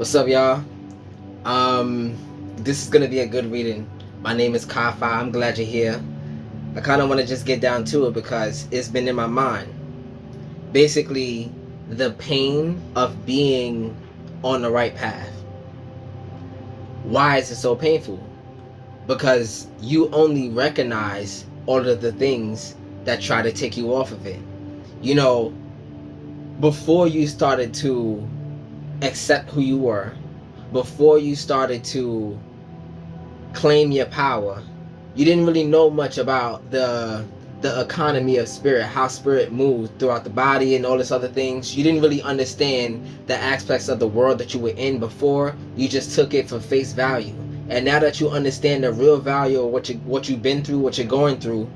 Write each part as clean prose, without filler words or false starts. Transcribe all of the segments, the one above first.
What's up, y'all? This is gonna be a good reading. My name is Kafa. I'm glad you're here. I kind of want to just get down to it because it's been in my mind. Basically, the pain of being on the right path. Why is it so painful? Because you only recognize all of the things that try to take you off of it. You know, before you started to accept who you were, before you started to claim your power, you didn't really know much about the economy of spirit, how spirit moves throughout the body and all this other things. You didn't really understand the aspects of the world that you were in before. You just took it for face value. And now that you understand the real value of what you've been through, what you're going through,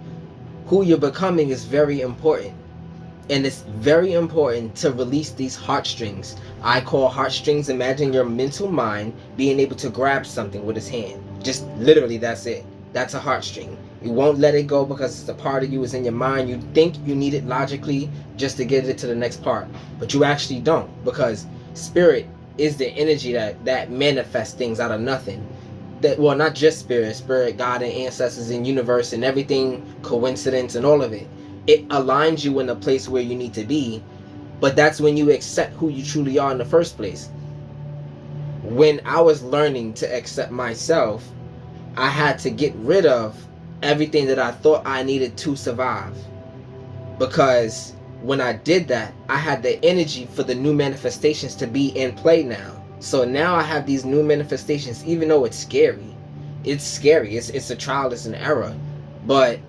who you're becoming is very important. And it's very important to release these heartstrings. I call heartstrings, imagine your mental mind being able to grab something with his hand. Just literally, that's it. That's a heartstring. You won't let it go because it's a part of you, it's in your mind. You think you need it logically just to get it to the next part. But you actually don't, because spirit is the energy that manifests things out of nothing. That, well, not just spirit, God and ancestors and universe and everything, coincidence and all of it. It aligns you in the place where you need to be, but that's when you accept who you truly are in the first place. When I was learning to accept myself, I had to get rid of everything that I thought I needed to survive. Because when I did that, I had the energy for the new manifestations to be in play now. So now I have these new manifestations, even though it's scary. It's scary. It's a trial, it's an error. But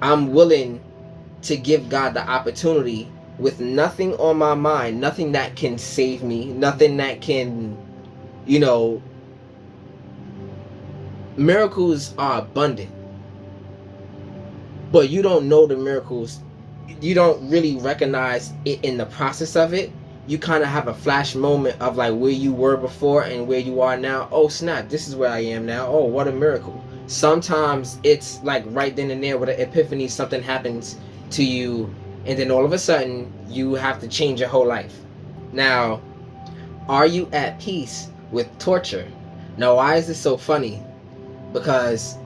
I'm willing to give God the opportunity with nothing on my mind, nothing that can save me, nothing that can, miracles are abundant. But you don't know the miracles. You don't really recognize it in the process of it. You kind of have a flash moment of like where you were before and where you are now. Oh snap, this is where I am now. Oh, what a miracle. Sometimes it's like right then and there with an epiphany, something happens to you and then all of a sudden you have to change your whole life. Now, are you at peace with torture? Now, why is this so funny? Because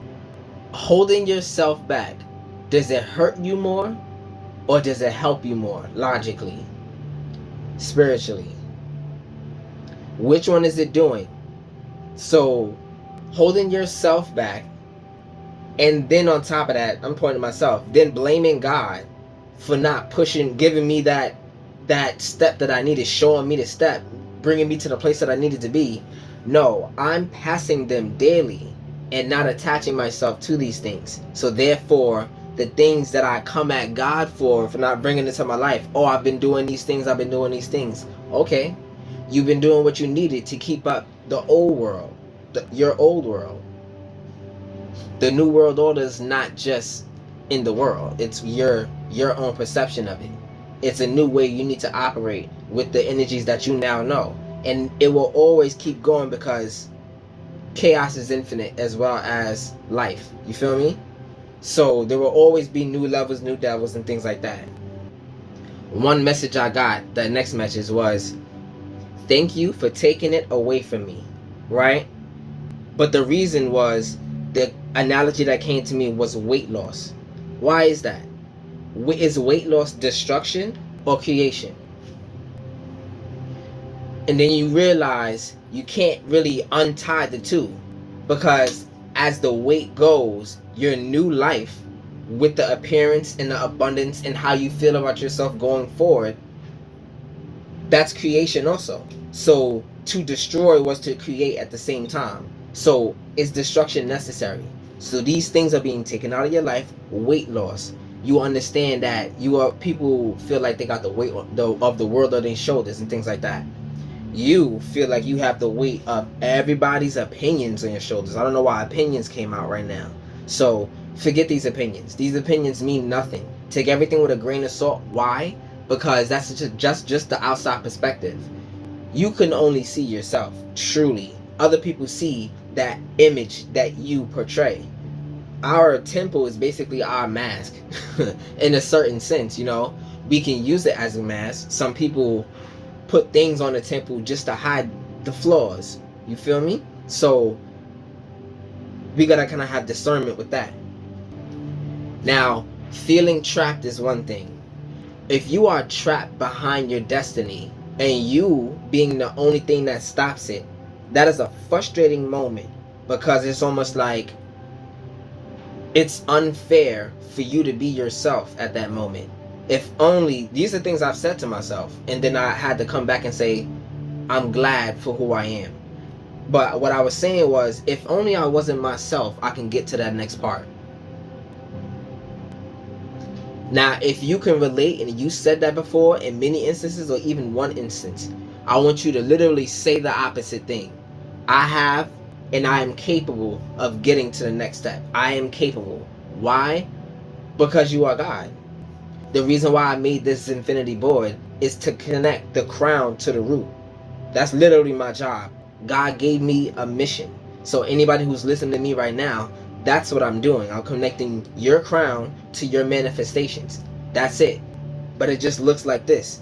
holding yourself back, does it hurt you more or does it help you more logically, spiritually? Which one is it doing? So holding yourself back, and then on top of that, I'm pointing to myself, then blaming God for not pushing, giving me that step that I needed, showing me the step, bringing me to the place that I needed to be. No, I'm passing them daily and not attaching myself to these things. So therefore, the things that I come at God for not bringing it to my life. Oh, I've been doing these things. Okay, you've been doing what you needed to keep up the old world, your old world. The new world order is not just in the world. It's your own perception of it. It's a new way you need to operate with the energies that you now know. And it will always keep going because chaos is infinite as well as life. You feel me? So there will always be new levels, new devils, and things like that. One message I got, the next message was, thank you for taking it away from me. Right? But the reason was, the analogy that came to me was weight loss. Why is that? Is weight loss destruction or creation? And then you realize you can't really untie the two, because as the weight goes, your new life with the appearance and the abundance and how you feel about yourself going forward, that's creation also. So to destroy was to create at the same time. So is destruction necessary? So these things are being taken out of your life. Weight loss. You understand that people feel like they got the weight of the world on their shoulders and things like that. You feel like you have the weight of everybody's opinions on your shoulders. I don't know why opinions came out right now. So forget these opinions. These opinions mean nothing. Take everything with a grain of salt. Why? Because that's just the outside perspective. You can only see yourself, truly. Other people see that image that you portray. Our temple is basically our mask in a certain sense, we can use it as a mask. Some people put things on the temple just to hide the flaws. You feel me? So we gotta kind of have discernment with that. Now, feeling trapped is one thing. If you are trapped behind your destiny and you being the only thing that stops it, that is a frustrating moment, because it's almost like it's unfair for you to be yourself at that moment. If only, these are things I've said to myself, and then I had to come back and say, I'm glad for who I am. But what I was saying was, if only I wasn't myself, I can get to that next part. Now, if you can relate, and you said that before in many instances, or even one instance, I want you to literally say the opposite thing. I have, and I am capable of getting to the next step. I am capable. Why? Because you are God. The reason why I made this Zin-Finity Board is to connect the crown to the root. That's literally my job. God gave me a mission. So anybody who's listening to me right now, that's what I'm doing. I'm connecting your crown to your manifestations. That's it. But it just looks like this.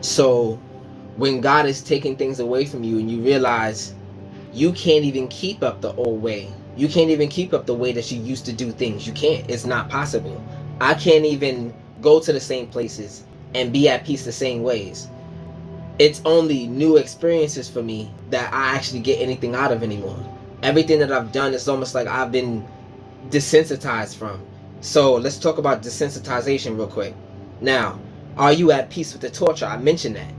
So when God is taking things away from you and you realize you can't even keep up the old way. You can't even keep up the way that you used to do things. You can't. It's not possible. I can't even go to the same places and be at peace the same ways. It's only new experiences for me that I actually get anything out of anymore. Everything that I've done is almost like I've been desensitized from. So let's talk about desensitization real quick. Now, are you at peace with the torture? I mentioned that.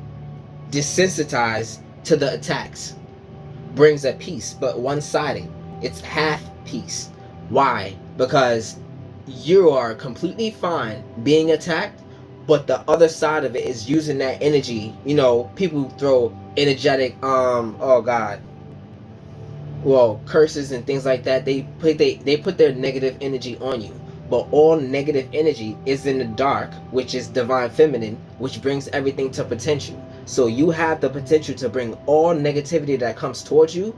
Desensitized to the attacks brings a peace, but one-sided. It's half peace. Why? Because you are completely fine being attacked, but the other side of it is using that energy. You know, people throw energetic curses and things like that. They put their negative energy on you. But all negative energy is in the dark, which is divine feminine, which brings everything to potential. So you have the potential to bring all negativity that comes towards you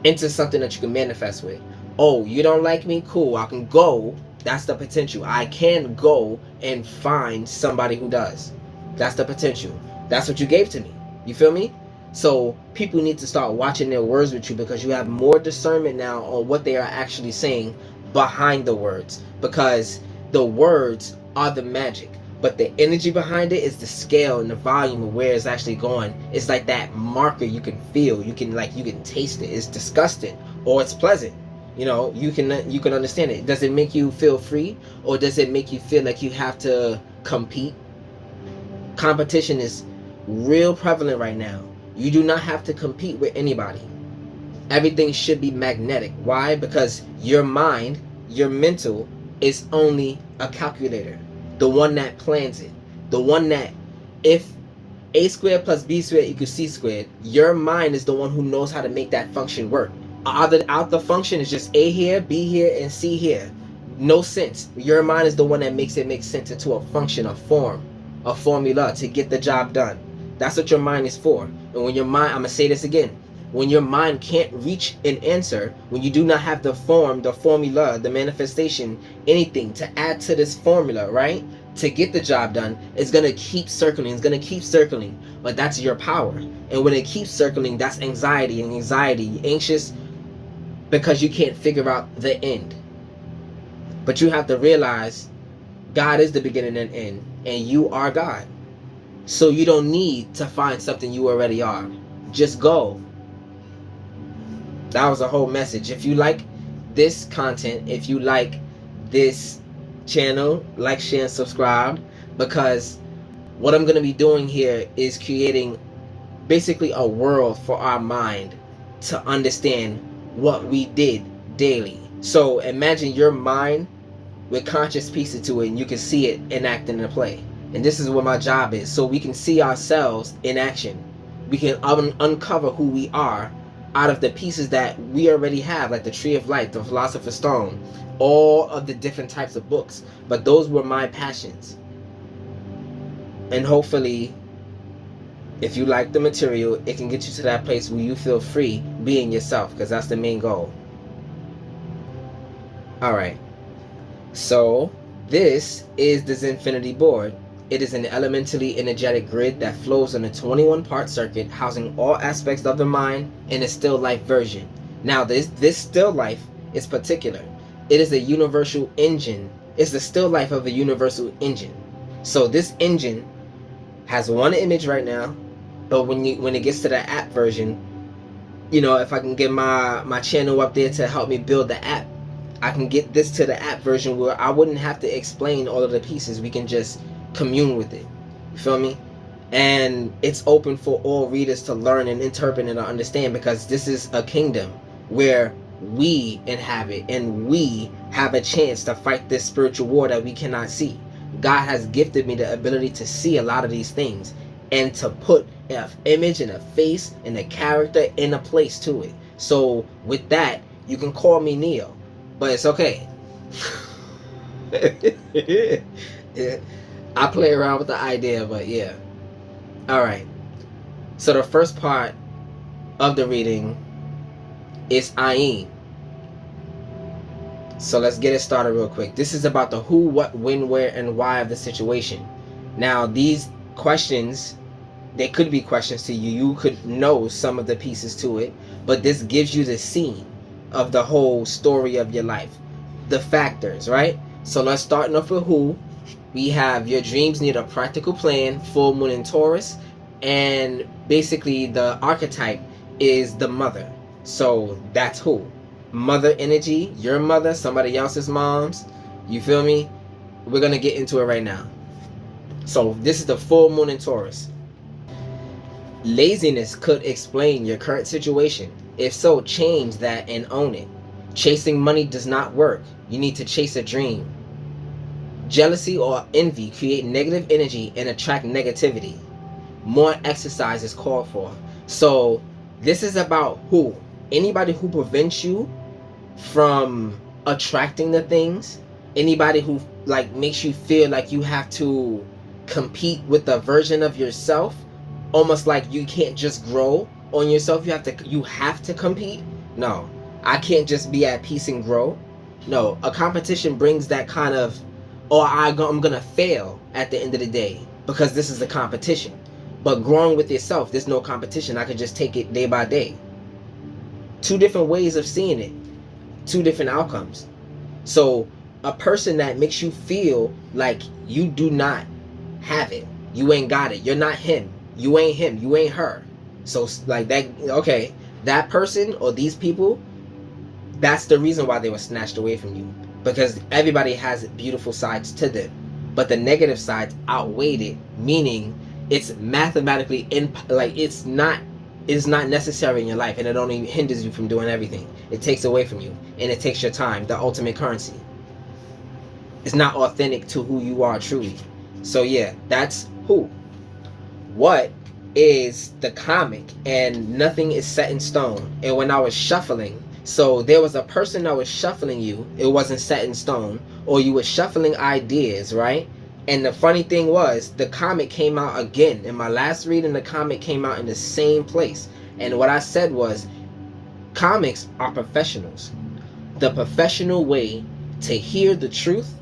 into something that you can manifest with. Oh, you don't like me? Cool, I can go. That's the potential. I can go and find somebody who does. That's the potential. That's what you gave to me. You feel me? So people need to start watching their words with you, because you have more discernment now on what they are actually saying behind the words, because the words are the magic, but the energy behind it is the scale and the volume of where it's actually going. It's like that marker you can feel. You can taste it. It's disgusting or it's pleasant. You know, you can understand it. Does it make you feel free, or does it make you feel like you have to compete? Competition is real prevalent right now. You do not have to compete with anybody. Everything should be magnetic. Why? Because your mind, your mental, is only a calculator. The one that plans it. The one that, if A squared plus B squared equals C squared, your mind is the one who knows how to make that function work. Out the function is just A here, B here, and C here. No sense. Your mind is the one that makes it make sense into a function, a form, a formula to get the job done. That's what your mind is for. And when your mind, I'm going to say this again, when your mind can't reach an answer, when you do not have the form, the formula, the manifestation, anything to add to this formula, right, to get the job done, it's going to keep circling. It's going to keep circling. But that's your power. And when it keeps circling, that's anxiety. And anxiety, anxious, because you can't figure out the end. But you have to realize God is the beginning and end, and you are God. So you don't need to find something you already are. Just go. That was a whole message. If you like this content, if you like this channel, like, share, and subscribe, because what I'm going to be doing here is creating basically a world for our mind to understand what we did daily. So imagine your mind with conscious pieces to it, and you can see it enacting in a play. And this is what my job is, so we can see ourselves in action. We can uncover who we are out of the pieces that we already have, like the Tree of Life, the Philosopher's Stone, all of the different types of books. But those were my passions. And hopefully, if you like the material, it can get you to that place where you feel free being yourself, because that's the main goal. Alright, so this is the Zen Infinity Board. It is an elementally energetic grid that flows on a 21-part circuit, housing all aspects of the mind in a still life version. Now, this still life is particular. It is a universal engine. It's the still life of a universal engine. So this engine has one image right now, but when it gets to the app version, you know, if I can get my channel up there to help me build the app, I can get this to the app version where I wouldn't have to explain all of the pieces. We can just commune with it. You feel me? And it's open for all readers to learn and interpret and understand, because this is a kingdom where we inhabit and we have a chance to fight this spiritual war that we cannot see. God has gifted me the ability to see a lot of these things and to put an image and a face and a character and a place to it. So with that, you can call me Neo, but it's okay. Yeah. I play around with the idea, but yeah. Alright. So the first part of the reading is Ayin. So let's get it started real quick. This is about the who, what, when, where, and why of the situation. Now, these questions, they could be questions to you. You could know some of the pieces to it, but this gives you the scene of the whole story of your life. The factors, right? So let's start off with who. We have your dreams need a practical plan, full moon in Taurus, and basically the archetype is the mother. So that's who. Mother energy, your mother, somebody else's mom's. You feel me? We're going to get into it right now. So this is the full moon in Taurus. Laziness could explain your current situation. If so, change that and own it. Chasing money does not work. You need to chase a dream. Jealousy or envy create negative energy and attract negativity. More exercise is called for. So this is about who? Anybody who prevents you from attracting the things. Anybody who like makes you feel like you have to compete with a version of yourself. Almost like you can't just grow on yourself. You have to compete. No, I can't just be at peace and grow. No, a competition brings that kind of, or I'm gonna fail at the end of the day because this is a competition. But growing with yourself, there's no competition. I could just take it day by day. Two different ways of seeing it, two different outcomes. So a person that makes you feel like you do not have it, you ain't got it, you're not him, you ain't her. So like that, okay, that person or these people, that's the reason why they were snatched away from you. Because everybody has beautiful sides to them, but the negative sides outweighed it, meaning it's mathematically it's not necessary in your life, and it only hinders you from doing everything. It takes away from you, and it takes your time, the ultimate currency. It's not authentic to who you are truly. So yeah, that's who. What is the comic, and nothing is set in stone. And when I was shuffling, so there was a person that was shuffling you, it wasn't set in stone, or you were shuffling ideas, right? And the funny thing was, the comic came out again. In my last reading, the comic came out in the same place. And what I said was, comics are professionals. The professional way to hear the truth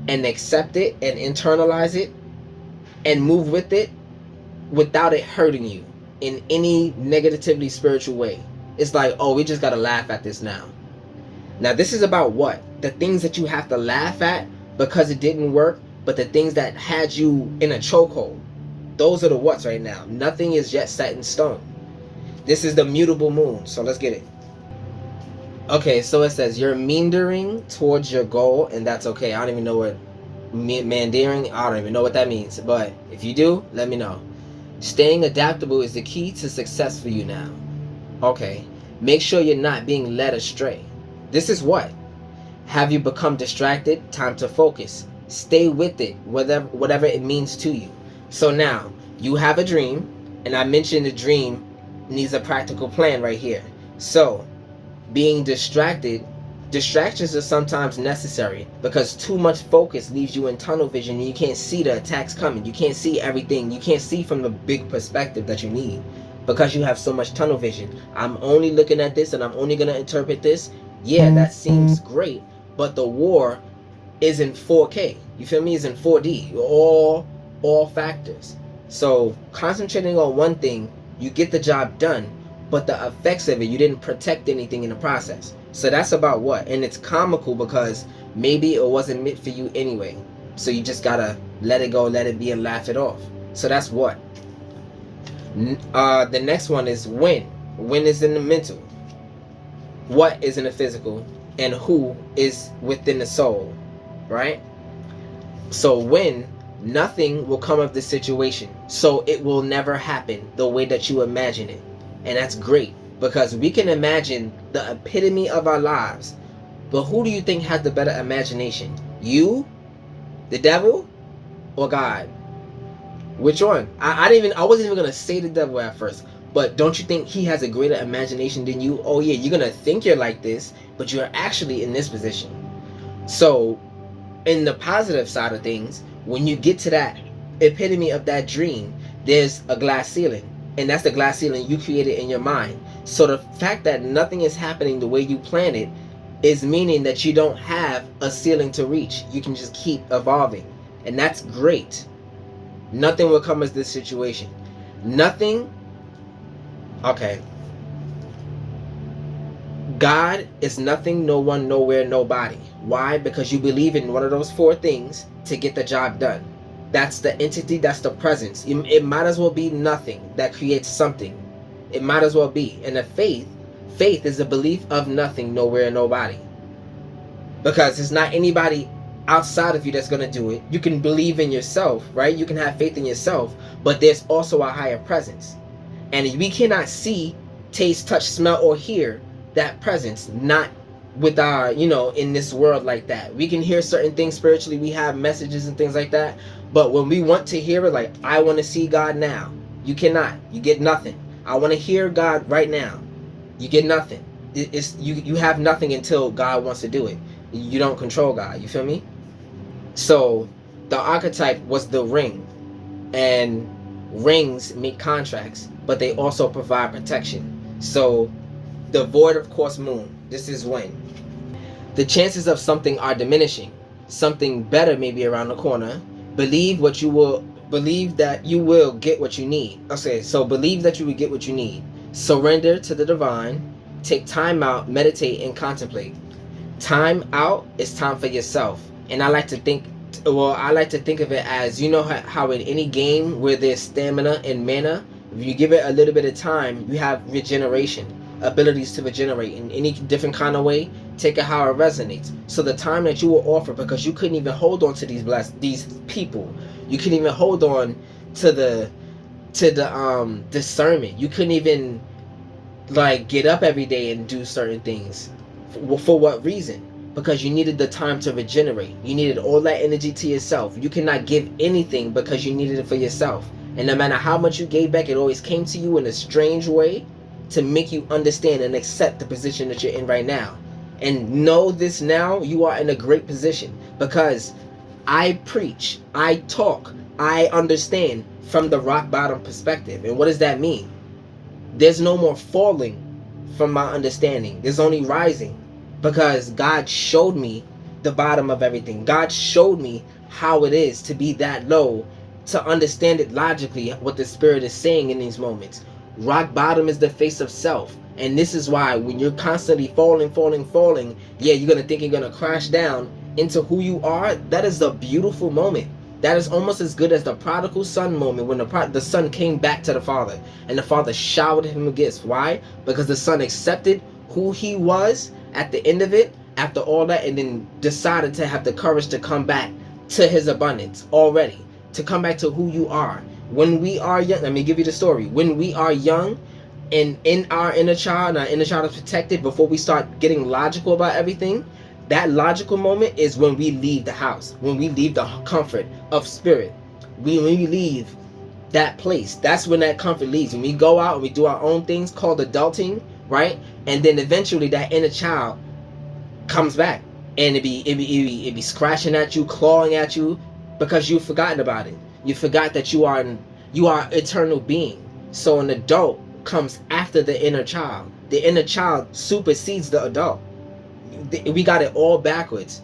and accept it and internalize it and move with it without it hurting you in any negatively spiritual way. It's like, oh, we just gotta laugh at this now. Now this is about what? The things that you have to laugh at because it didn't work, but the things that had you in a chokehold, those are the what's right now. Nothing is yet set in stone. This is the mutable moon, so let's get it. Okay, so it says you're meandering towards your goal, and that's okay. I don't even know what meandering, I don't even know what that means, but if you do, let me know. Staying adaptable is the key to success for you now. Okay, make sure you're not being led astray. This is what? Have you become distracted? Time to focus. Stay with it, whatever it means to you. So now, you have a dream, and I mentioned the dream needs a practical plan right here. So, being distracted, distractions are sometimes necessary because too much focus leaves you in tunnel vision and you can't see the attacks coming. You can't see everything. You can't see from the big perspective that you need because you have so much tunnel vision. I'm only looking at this and I'm only going to interpret this. Yeah, that seems great, but the war is in 4K. You feel me? It's in 4D. All all factors. So concentrating on one thing, you get the job done, but the effects of it, you didn't protect anything in the process. So that's about what? And it's comical because maybe it wasn't meant for you anyway. So you just gotta let it go, let it be, and laugh it off. So that's what. The next one is when. When is in the mental. What is in the physical, and who is within the soul, right? So when, nothing will come of this situation, so it will never happen the way that you imagine it. And that's great, because we can imagine the epitome of our lives, but who do you think has the better imagination? You, the devil, or God? Which one? I wasn't even gonna say the devil at first, but don't you think he has a greater imagination than you? Oh yeah, you're gonna think you're like this, but you're actually in this position. So in the positive side of things, when you get to that epitome of that dream, there's a glass ceiling, and that's the glass ceiling you created in your mind. So the fact that nothing is happening the way you plan it is meaning that you don't have a ceiling to reach. You can just keep evolving, and that's great. Nothing will come as this situation. Nothing. Okay. God is nothing, no one, nowhere, nobody. Why? Because you believe in one of those four things to get the job done. That's the entity, that's the presence. It might as well be nothing that creates something. It might as well be. And the faith is the belief of nothing, nowhere, nobody. Because it's not anybody outside of you that's going to do it. You can believe in yourself, right? You can have faith in yourself, but there's also a higher presence. And we cannot see, taste, touch, smell, or hear that presence, not with our, in this world like that. We can hear certain things spiritually, we have messages and things like that, but when we want to hear it, like, I want to see God now, you cannot. You get nothing. I want to hear God right now. You get nothing. You have nothing until God wants to do it. You don't control God. You feel me? So the archetype was the ring, and rings make contracts, but they also provide protection. So the void, of course, moon. This is when the chances of something are diminishing. Something better may be around the corner. Believe that you will get what you need. Okay, so believe that you will get what you need. Surrender to the divine. Take time out, meditate, and contemplate. Time out is time for yourself. And I like to think of it as, how in any game where there's stamina and mana, if you give it a little bit of time, you have regeneration, abilities to regenerate in any different kind of way. Take it how it resonates. So the time that you will offer, because you couldn't even hold on to these people, you couldn't even hold on to the discernment. You couldn't even get up every day and do certain things. For what reason? Because you needed the time to regenerate. You needed all that energy to yourself. You cannot give anything because you needed it for yourself. And no matter how much you gave back, it always came to you in a strange way to make you understand and accept the position that you're in right now. And know this now, you are in a great position, because I preach, I talk, I understand from the rock bottom perspective. And what does that mean? There's no more falling from my understanding. There's only rising, because God showed me the bottom of everything. God showed me how it is to be that low, to understand it logically, what the spirit is saying in these moments. Rock bottom is the face of self. And this is why when you're constantly falling, yeah, you're going to think you're going to crash down into who you are. That is a beautiful moment. That is almost as good as the prodigal son moment, when the son came back to the father and the father showered him with gifts. Why? Because the son accepted who he was at the end of it, after all that, and then decided to have the courage to come back to his abundance already, to come back to who you are. When we are young, let me give you the story. When we are young and in our inner child, and our inner child is protected, before we start getting logical about everything, that logical moment is when we leave the house, when we leave the comfort of spirit. When we leave that place, that's when that comfort leaves. When we go out and we do our own things called adulting, right? And then eventually that inner child comes back, and it be scratching at you, clawing at you, because you've forgotten about it. You forgot that you are eternal being. So an adult comes after the inner child. The inner child supersedes the adult. We got it all backwards,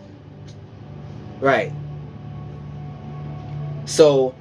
right? So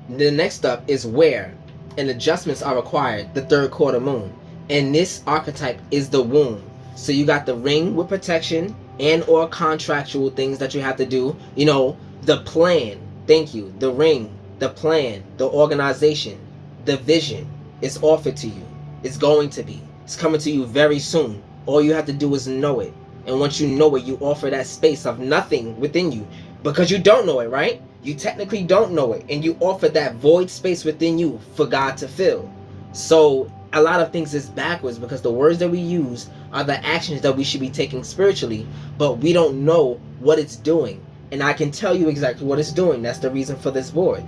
The next up is where, and adjustments are required, the third quarter moon. And this archetype is the womb. So you got the ring with protection and or contractual things that you have to do. You know, the plan. Thank you. The ring, the plan, the organization, the vision is offered to you. It's going to be. It's coming to you very soon. All you have to do is know it. And once you know it, you offer that space of nothing within you. Because you don't know it, right? You technically don't know it. And you offer that void space within you for God to fill. So a lot of things is backwards because the words that we use are the actions that we should be taking spiritually. But we don't know what it's doing. And I can tell you exactly what it's doing. That's the reason for this board.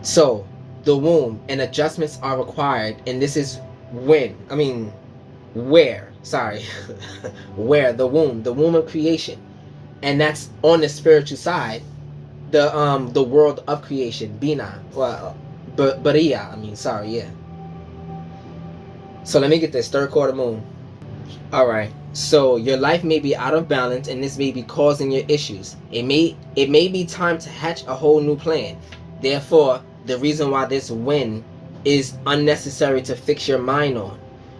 So the womb and adjustments are required. And this is where, the womb of creation. And that's on the spiritual side, the world of creation, Bina, yeah. So let me get this, third quarter moon. All right. So your life may be out of balance, and this may be causing your issues. It may be time to hatch a whole new plan. Therefore, the reason why this win is unnecessary to fix your mind on,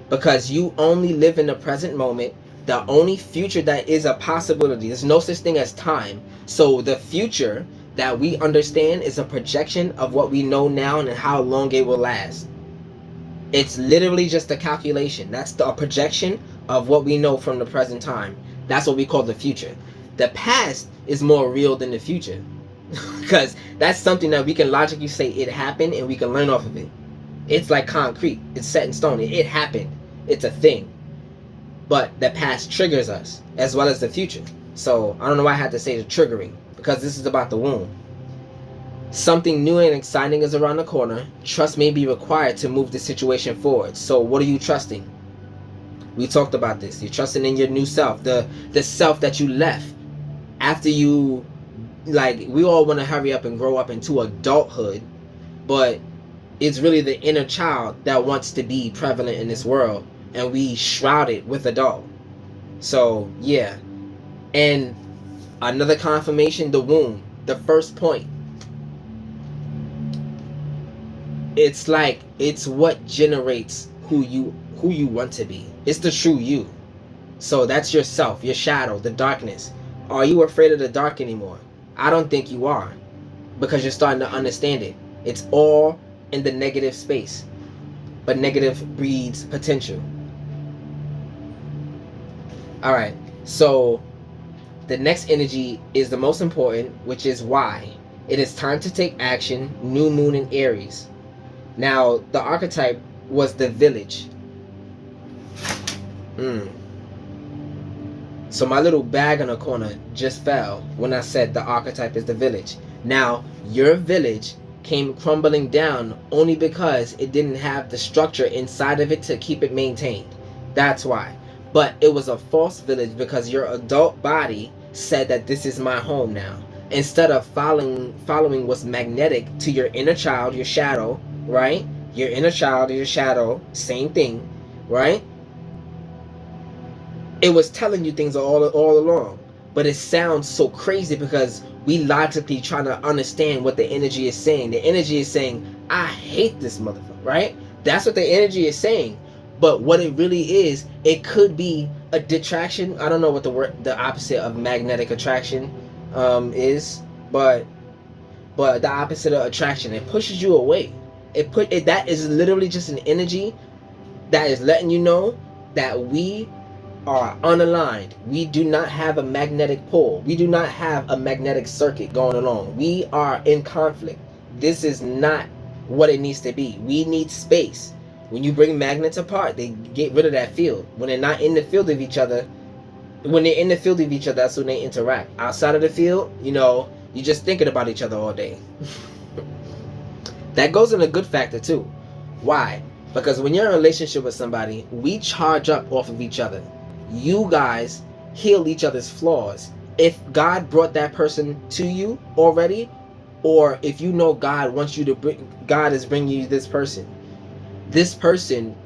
because you only live in the present moment. The only future that is a possibility. There's no such thing as time. So the future that we understand is a projection of what we know now and how long it will last. It's literally just a calculation. That's a projection of what we know from the present time. That's what we call the future. The past is more real than the future. Because that's something that we can logically say it happened and we can learn off of it. It's like concrete. It's set in stone. It happened. It's a thing. But the past triggers us as well as the future. So I don't know why I had to say the triggering, because this is about the womb. Something new and exciting is around the corner. Trust may be required to move the situation forward. So what are you trusting? We talked about this. You're trusting in your new self, the self that you left after you, like, we all want to hurry up and grow up into adulthood, but it's really the inner child that wants to be prevalent in this world, and we shroud it with adult. So yeah. And another confirmation, the womb, the first point. It's like, it's what generates who you want to be. It's the true you. So that's yourself, your shadow, the darkness. Are you afraid of the dark anymore? I don't think you are, because you're starting to understand it. It's all in the negative space, but negative breeds potential. All right, so the next energy is the most important, which is why. It is time to take action. New moon in Aries. Now, the archetype was the village. So my little bag in the corner just fell when I said the archetype is the village. Now, your village came crumbling down only because it didn't have the structure inside of it to keep it maintained. That's why. But it was a false village because your adult body said that this is my home now. Instead of following what's magnetic to your inner child, your shadow, right? Your inner child, your shadow, same thing, right? It was telling you things all along. But it sounds so crazy because we logically trying to understand what the energy is saying. The energy is saying, I hate this motherfucker, right? That's what the energy is saying. But what it really is, it could be a detraction. I don't know what the opposite of magnetic attraction is, but the opposite of attraction, it pushes you away. That is literally just an energy that is letting you know that we are unaligned. We do not have a magnetic pull. We do not have a magnetic circuit going along. We are in conflict. This is not what it needs to be. We need space. When you bring magnets apart, they get rid of that field. When they're not in the field of each other, that's when they interact. Outside of the field, you're just thinking about each other all day. That goes in a good factor too. Why? Because when you're in a relationship with somebody, we charge up off of each other. You guys heal each other's flaws. If God brought that person to you already, or if you know God wants you to God is bringing you this person,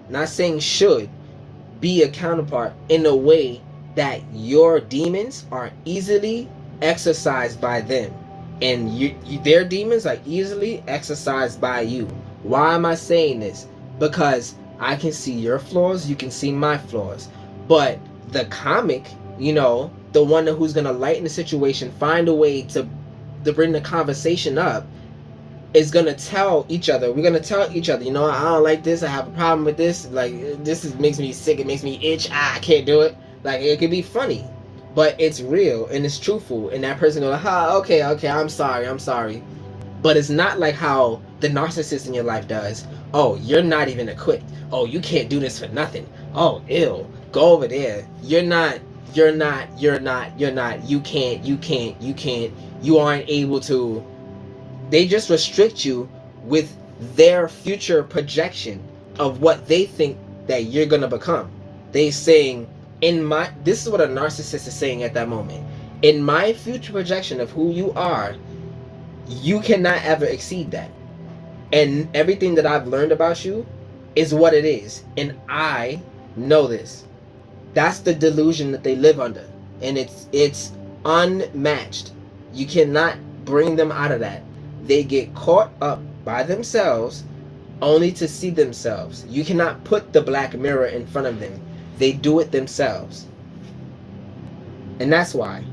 not saying should, be a counterpart in a way that your demons are easily exercised by them. And their demons are easily exercised by you. Why am I saying this? Because I can see your flaws, you can see my flaws. But the comic, you know, the one who's going to lighten the situation, find a way to bring the conversation up, is going to tell each other, we're going to tell each other, you know, I don't like this, I have a problem with this, like, makes me sick, it makes me itch, I can't do it. Like, it could be funny, but it's real and it's truthful, and that person goes, okay, I'm sorry. But it's not like how the narcissist in your life does. Oh, you're not even equipped. Oh, you can't do this for nothing. Oh, ew, go over there. You're not, you can't, you aren't able to. They just restrict you with their future projection of what they think that you're gonna become. They saying, this is what a narcissist is saying at that moment. In my future projection of who you are, you cannot ever exceed that. And everything that I've learned about you is what it is. And I know this. That's the delusion that they live under. And it's unmatched. You cannot bring them out of that. They get caught up by themselves only to see themselves. You cannot put the black mirror in front of them. They do it themselves. And that's why.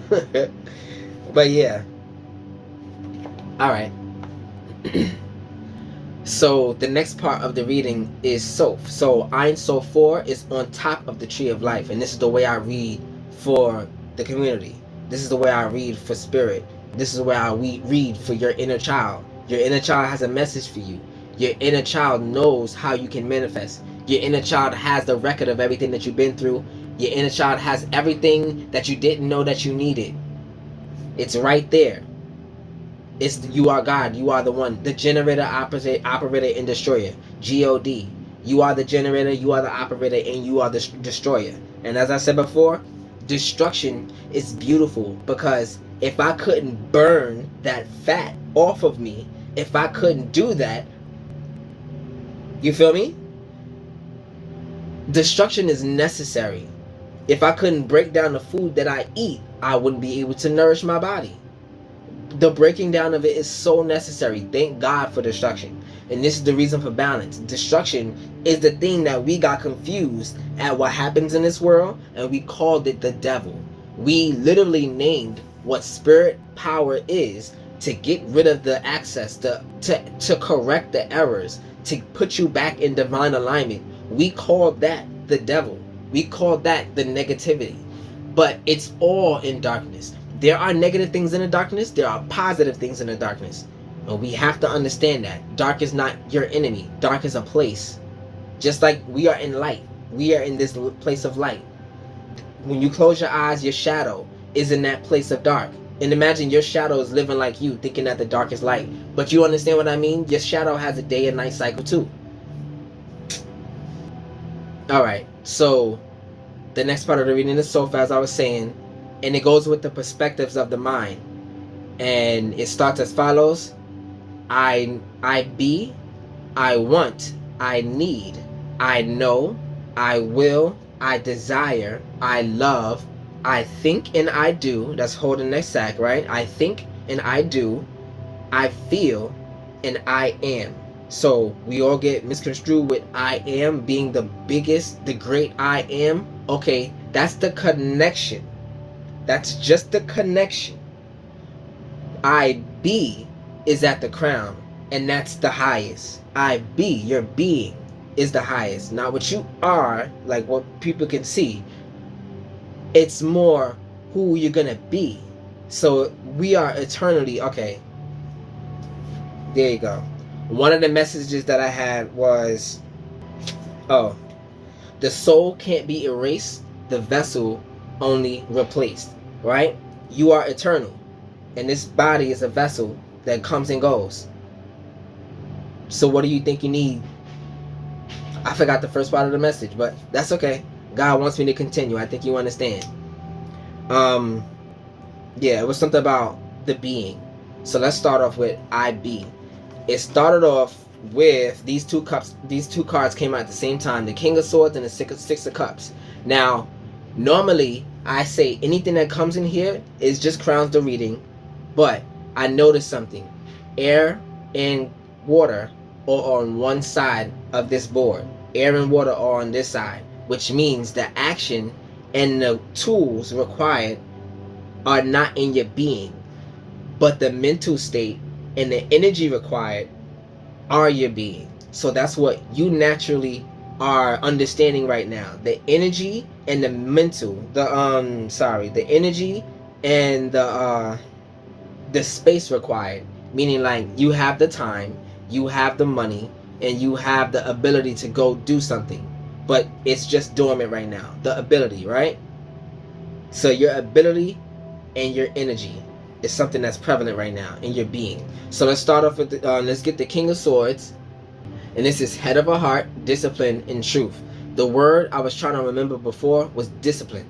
But yeah. Alright. So the next part of the reading is Soph. So Ein Sof 4 is on top of the tree of life. And this is the way I read for the community. This is the way I read for spirit. This is the way I read for your inner child. Your inner child has a message for you. Your inner child knows how you can manifest. Your inner child has the record of everything that you've been through. Your inner child has everything that you didn't know that you needed. It's right there. You are God. You are the one. The generator, operator, and destroyer. G-O-D. You are the generator, you are the operator, and you are the destroyer. And as I said before, destruction is beautiful, because if I couldn't burn that fat off of me, if I couldn't do that, you feel me? Destruction is necessary. If I couldn't break down the food that I eat, I wouldn't be able to nourish my body. The breaking down of it is so necessary. Thank God for destruction. And this is the reason for balance. Destruction is the thing that we got confused at what happens in this world, and we called it the devil. We literally named what spirit power is to get rid of the access, to correct the errors, to put you back in divine alignment. We called that the devil. We called that the negativity. But it's all in darkness. There are negative things in the darkness. There are positive things in the darkness. And we have to understand that. Dark is not your enemy. Dark is a place. Just like we are in light. We are in this place of light. When you close your eyes, your shadow is in that place of dark. And imagine your shadow is living like you, thinking that the dark is light. But you understand what I mean? Your shadow has a day and night cycle too. Alright, so the next part of the reading is Soph, as I was saying. And it goes with the perspectives of the mind. And it starts as follows. I be, I want, I need, I know, I will, I desire, I love, I think and I do. That's holding next sack, right? I think and I do, I feel and I am. So we all get misconstrued with I am being the biggest, the great I am. Okay, that's the connection. That's just the connection. I be is at the crown, and that's the highest. I be, your being, is the highest. Not what you are, like what people can see. It's more who you're gonna be. So we are eternally, okay. There you go. One of the messages that I had was, oh, the soul can't be erased, the vessel only replaced, right? You are eternal, and this body is a vessel that comes and goes. So what do you think you need? I forgot the first part of the message, but that's okay. God wants me to continue. I think you understand. Yeah, it was something about the being. So let's start off with I be. It started off with these two cups. These two cards came out at the same time, the King of Swords and the Six of Cups. Now, normally I say anything that comes in here is just crowns the reading. But I noticed something. Air and water are on one side of this board. Air and water are on this side, which means the action and the tools required are not in your being, but the mental state and the energy required are your being. So that's what you naturally are understanding right now. The energy and the mental, the energy and the space required, meaning like you have the time, you have the money, and you have the ability to go do something, but it's just dormant right now. The ability, right? So your ability and your energy is something that's prevalent right now in your being. So let's start off with let's get the King of Swords, and this is head of a heart, discipline, and truth. The word I was trying to remember before was discipline.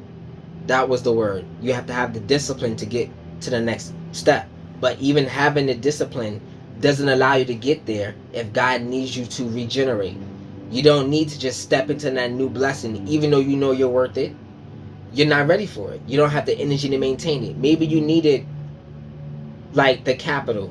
That was the word. You have to have the discipline to get to the next step. But even having the discipline doesn't allow you to get there if God needs you to regenerate. You don't need to just step into that new blessing, even though you know you're worth it. You're not ready for it. You don't have the energy to maintain it. Maybe you needed like the capital.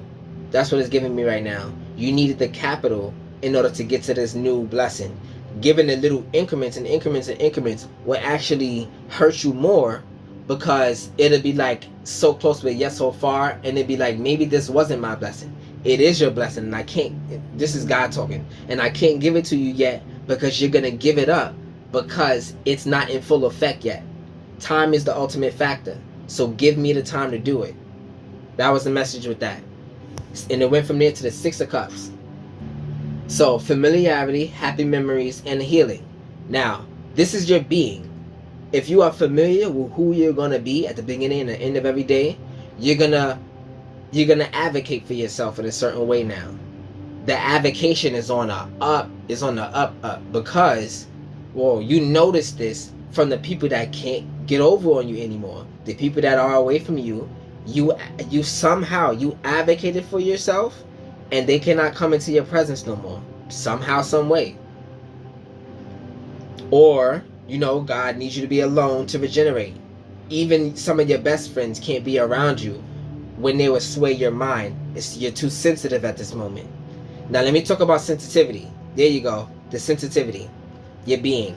That's what it's giving me right now. You needed the capital in order to get to this new blessing. Given the little increments and increments and increments will actually hurt you more, because it'll be like so close but yet so far, and it'd be like, maybe this wasn't my blessing. It is your blessing, and I can't, this is God talking, and I can't give it to you yet because you're gonna give it up because it's not in full effect yet. Time is the ultimate factor, so give me the time to do it. That was the message with that. And it went from there to the Six of Cups. So familiarity, happy memories, and healing. Now, this is your being. If you are familiar with who you're gonna be at the beginning and the end of every day, you're gonna advocate for yourself in a certain way now. The avocation is on the up, because, well, you notice this from the people that can't get over on you anymore. The people that are away from you, you somehow you advocated for yourself, and they cannot come into your presence no more. Somehow, some way. Or, God needs you to be alone to regenerate. Even some of your best friends can't be around you when they will sway your mind. You're too sensitive at this moment. Now let me talk about sensitivity. There you go. The sensitivity. Your being.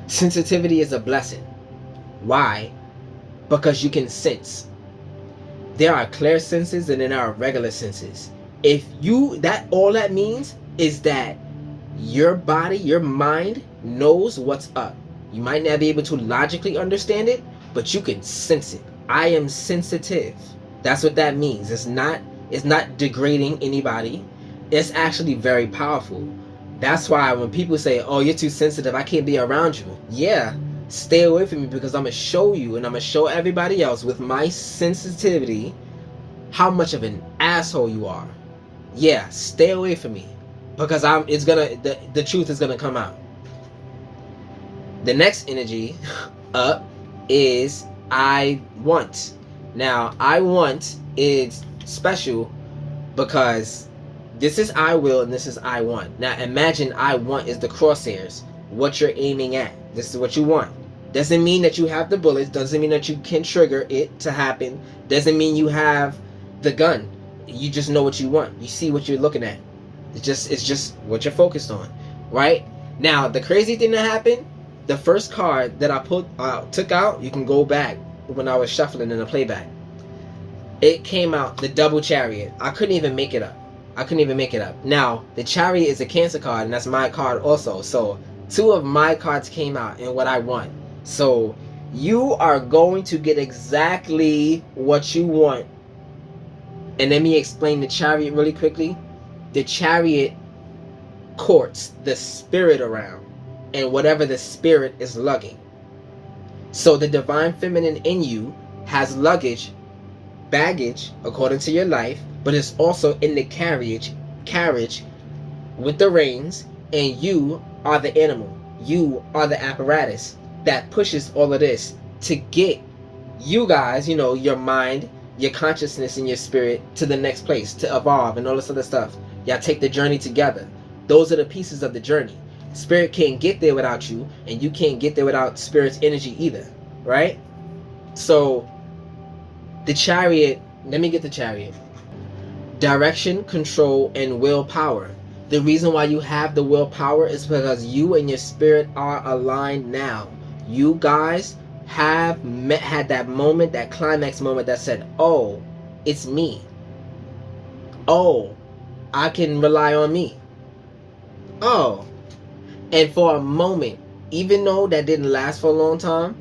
Sensitivity is a blessing. Why? Because you can sense. There are clear senses and then there are regular senses. All that means is that your body, your mind knows what's up. You might not be able to logically understand it, but you can sense it. I am sensitive. That's what that means. It's not degrading anybody. It's actually very powerful. That's why when people say, oh, you're too sensitive, I can't be around you. Yeah, stay away from me, because I'm going to show you and I'm going to show everybody else with my sensitivity how much of an asshole you are. Yeah, stay away from me, because the truth is gonna come out. The next energy up is I want. Now, I want is special because this is I will and this is I want. Now, imagine I want is the crosshairs, what you're aiming at. This is what you want. Doesn't mean that you have the bullets. Doesn't mean that you can trigger it to happen. Doesn't mean you have the gun. You just know what you want. You see what you're looking at. It's just what you're focused on, right? Now, the crazy thing that happened, the first card that I took out, you can go back when I was shuffling in the playback. It came out, the double chariot. I couldn't even make it up. Now, the chariot is a Cancer card, and that's my card also. So, two of my cards came out and what I want. So, you are going to get exactly what you want. And let me explain the chariot really quickly. The chariot courts the spirit around and whatever the spirit is lugging. So the divine feminine in you has baggage according to your life, but it's also in the carriage with the reins, and you are the animal. You are the apparatus that pushes all of this to get you guys, your mind, your consciousness and your spirit to the next place, to evolve and all this other stuff. Y'all take the journey together. Those are the pieces of the journey. Spirit can't get there without you, and you can't get there without spirit's energy either, right? So the chariot Let me get the Chariot. Direction, control, and willpower. The reason why you have the willpower is because you and your spirit are aligned now. You guys have had that moment, that climax moment that said, oh, it's me. Oh, I can rely on me. Oh. And for a moment, even though that didn't last for a long time,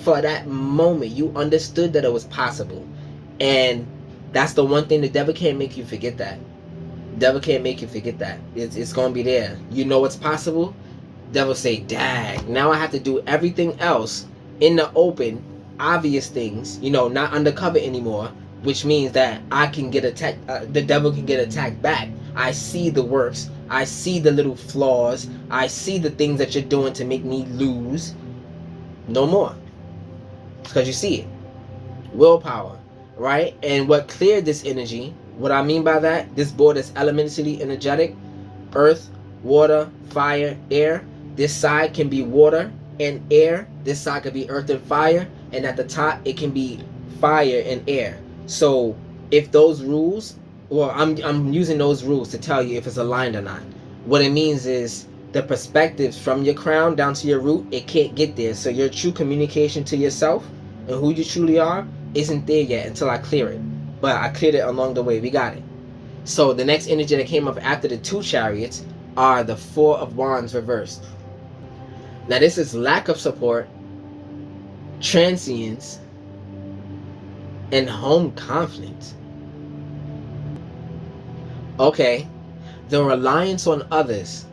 for that moment, you understood that it was possible. And that's the one thing the devil can't make you forget that. Devil can't make you forget that. It's going to be there. You know it's possible. Devil say, dag, now I have to do everything else in the open, obvious things, not undercover anymore, which means that I can get attacked. The devil can get attacked back. I see the works. I see the little flaws. I see the things that you're doing to make me lose. No more. Because you see it. Willpower, right? And what cleared this energy, what I mean by that, this board is elementally energetic. Earth, water, fire, air. This side can be water and air. This side can be earth and fire. And at the top, it can be fire and air. So if those rules, well, I'm using those rules to tell you if it's aligned or not. What it means is the perspectives from your crown down to your root, it can't get there. So your true communication to yourself and who you truly are isn't there yet until I clear it. But I cleared it along the way. We got it. So the next energy that came up after the two chariots are the Four of Wands reversed. Now this is lack of support, transience, and home conflict. Okay, the reliance on others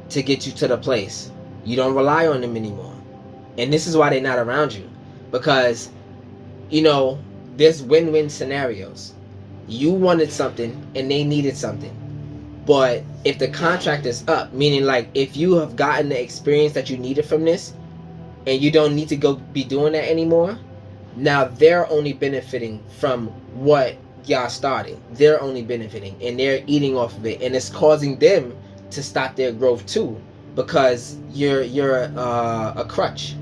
to get you to the place. You don't rely on them anymore. And this is why they're not around you. Because, there's win-win scenarios. You wanted something and they needed something. But if the contract is up, meaning like if you have gotten the experience that you needed from this and you don't need to go be doing that anymore, now they're only benefiting from what y'all started. They're only benefiting and they're eating off of it, and it's causing them to stop their growth too, because you're a crutch.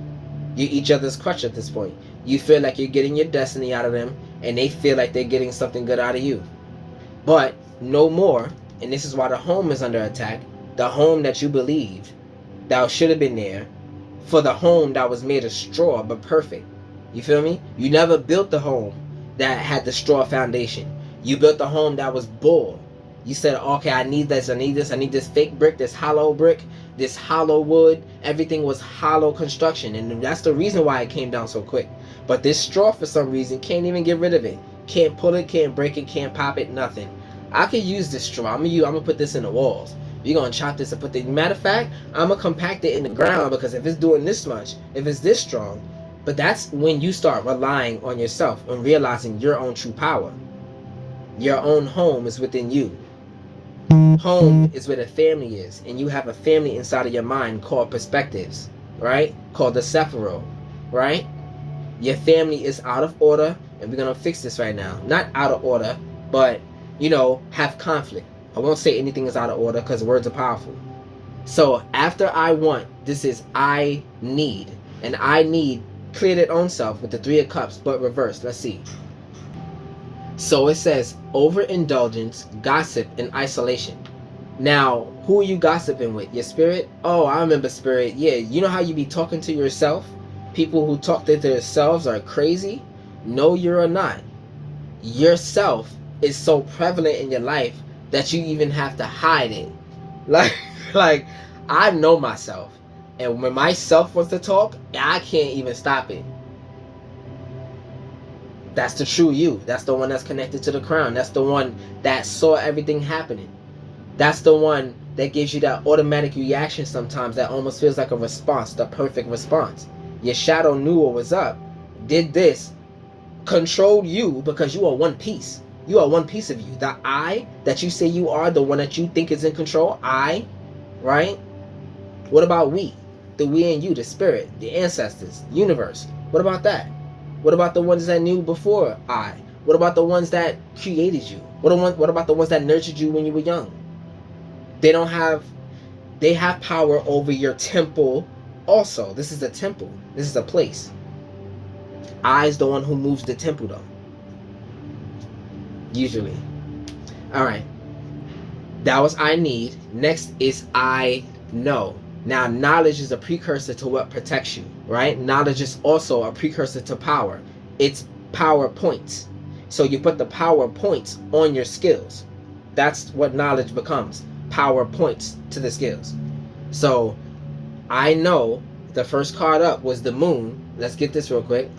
You're each other's crutch at this point. You feel like you're getting your destiny out of them, and they feel like they're getting something good out of you. But no more, and this is why the home is under attack. The home that you believe that should have been there, for the home that was made of straw but perfect. You feel me? You never built the home that had the straw foundation. You built the home that was bull. You said, okay, I need this, I need this fake brick, this hollow brick, this hollow wood. Everything was hollow construction, and that's the reason why it came down so quick. But this straw, for some reason, can't even get rid of it. Can't pull it, can't break it, can't pop it, nothing. I could use this straw. I'm gonna put this in the walls. You're gonna chop this and put the. Matter of fact, I'm gonna compact it in the ground, because if it's doing this much, if it's this strong. But that's when you start relying on yourself and realizing your own true power. Your own home is within you. Home is where the family is, and you have a family inside of your mind called perspectives, right? Called the Etheral, right? Your family is out of order, and we're gonna fix this right now. Not out of order, but have conflict. I won't say anything is out of order because words are powerful. So after I want, this is I need, and I need cleared its own self with the Three of Cups, but reversed. Let's see. So it says overindulgence, gossip, and isolation. Now, who are you gossiping with? Your spirit? Oh, I remember spirit. Yeah, you know how you be talking to yourself? People who talk to themselves are crazy? No, you're not. Yourself is so prevalent in your life that you even have to hide it. Like I know myself. And when myself wants to talk, I can't even stop it. That's the true you. That's the one that's connected to the crown. That's the one that saw everything happening. That's the one that gives you that automatic reaction sometimes that almost feels like a response, the perfect response. Your shadow knew what was up, did this, controlled you, because you are one piece. You are one piece of you. The I that you say you are, the one that you think is in control, I, right? What about we? The we and you, the spirit, the ancestors, universe. What about that? What about the ones that knew before I? What about the ones that created you? What about the ones that nurtured you when you were young? They have power over your temple also. This is a temple. This is a place. I is the one who moves the temple though. usually. All right. That was I need. Next is I know. Now, knowledge is a precursor to what protects you, right? Knowledge is also a precursor to power. It's power points. So you put the power points on your skills. That's what knowledge becomes. Power points to the skills. So I know the first card up was the moon. Let's get this real quick.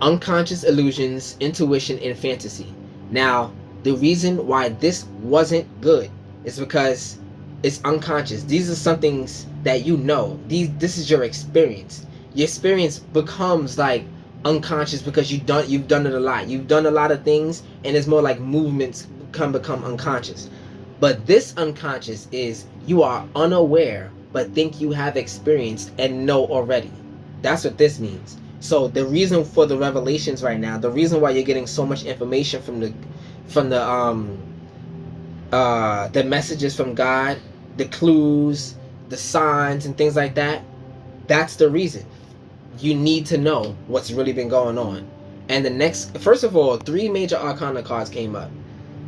Unconscious illusions, intuition, and fantasy. Now, the reason why this wasn't good is because it's unconscious. These are some things that you know. This is your experience. Your experience becomes like unconscious because you've done it a lot. You've done a lot of things, and it's more like movements can become unconscious. But this unconscious is you are unaware but think you have experienced and know already. That's what this means. So the reason for the revelations right now, the reason why you're getting so much information from the messages from God, the clues, the signs and things like that, that's the reason. You need to know what's really been going on. And the next, first of all, 3 Major Arcana cards came up.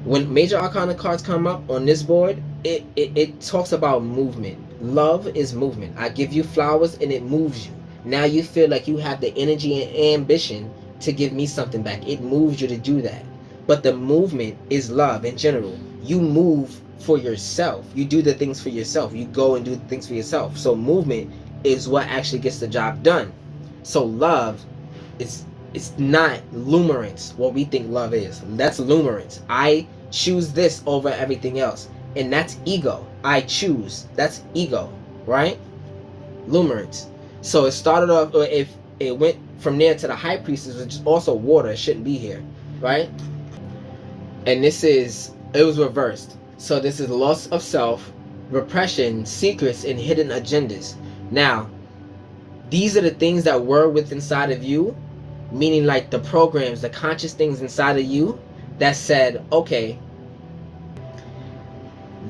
When Major Arcana cards come up on this board, it talks about movement. Love is movement. I give you flowers and it moves you. Now you feel like you have the energy and ambition to give me something back. It moves you to do that. But the movement is love in general. You move for yourself. You do the things for yourself. You go and do the things for yourself. So movement is what actually gets the job done. So love is, it's not lumerance, what we think love is. That's lumerance. I choose this over everything else. And that's ego. I choose. That's ego, right? Lumerance. So it started off, or if it went from there to the high priestess, which is also water, it shouldn't be here, right? And this is, it was reversed. So this is loss of self, repression, secrets, and hidden agendas. Now, these are the things that were within inside of you, meaning like the programs, the conscious things inside of you that said, okay,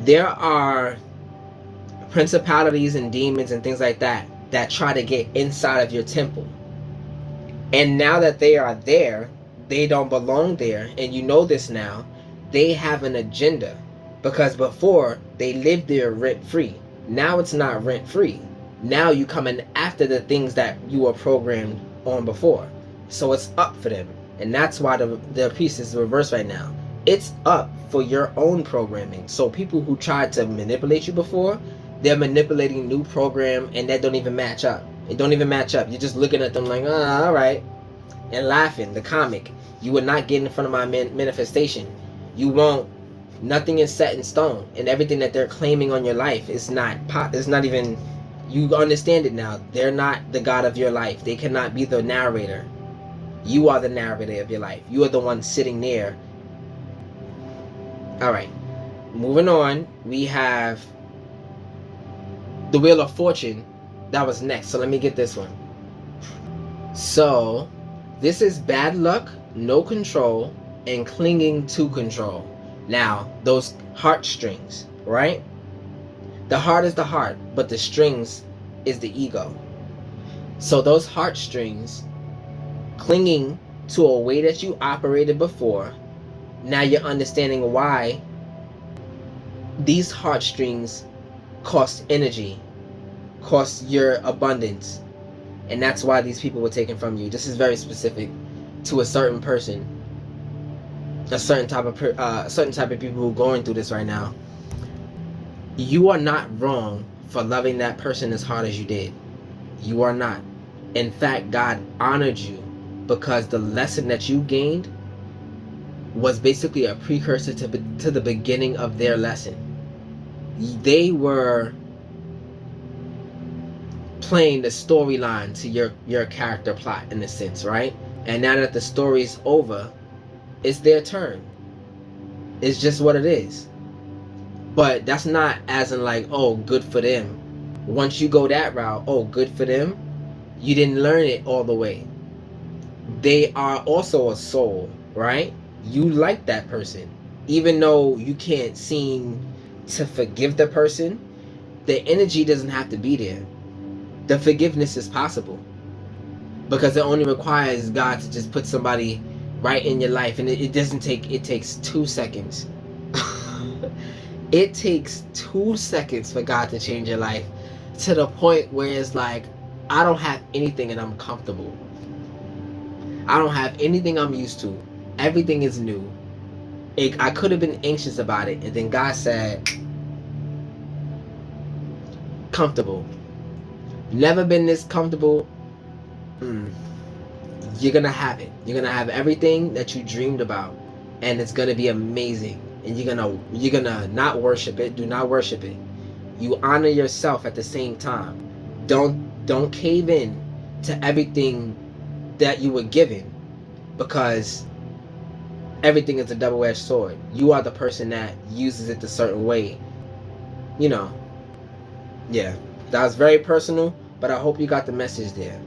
there are principalities and demons and things like that that try to get inside of your temple. And now that they are there, they don't belong there, and you know this now, they have an agenda. Because before, they lived there rent-free. Now it's not rent-free. Now you come in after the things that you were programmed on before. So it's up for them. And that's why the piece is reversed right now. It's up for your own programming. So people who tried to manipulate you before, they're manipulating new program, and that don't even match up. It don't even match up. You're just looking at them like, all right, and laughing. The comic. You would not get in front of my manifestation. You won't. Nothing is set in stone, and everything that they're claiming on your life is not. It's not even. You understand it now. They're not the God of your life. They cannot be the narrator. You are the narrator of your life. You are the one sitting there. All right. Moving on, we have the Wheel of Fortune. That was next. So let me get this one. So this is bad luck, no control, and clinging to control. Now, those heartstrings, right? The heart is the heart, but the strings is the ego. So those heartstrings, clinging to a way that you operated before, now you're understanding why these heartstrings cost energy, cost your abundance, and that's why these people were taken from you. This is very specific to a certain person, a certain type of people who are going through this right now. You are not wrong for loving that person as hard as you did. You are not. In fact, God honored you because the lesson that you gained was basically a precursor to the beginning of their lesson. They were playing the storyline to your character plot in a sense, right? And now that the story's over, it's their turn. It's just what it is. But that's not as in like, oh, good for them. Once you go that route, oh, good for them, you didn't learn it all the way. They are also a soul, right? You like that person. Even though you can't seem to forgive the person, the energy doesn't have to be there. The forgiveness is possible. Because it only requires God to just put somebody right in your life, and it doesn't take, it takes 2 seconds. It takes 2 seconds for God to change your life to the point where it's like, I don't have anything and I'm comfortable. I don't have anything I'm used to. Everything is new. I could have been anxious about it, and then God said, comfortable. Never been this comfortable. You're gonna have it. You're gonna have everything that you dreamed about, and it's gonna be amazing. And you're gonna not worship it. Do not worship it. You honor yourself at the same time. Don't cave in to everything that you were given, because everything is a double-edged sword. You are the person that uses it a certain way. You know. Yeah, that was very personal, but I hope you got the message there.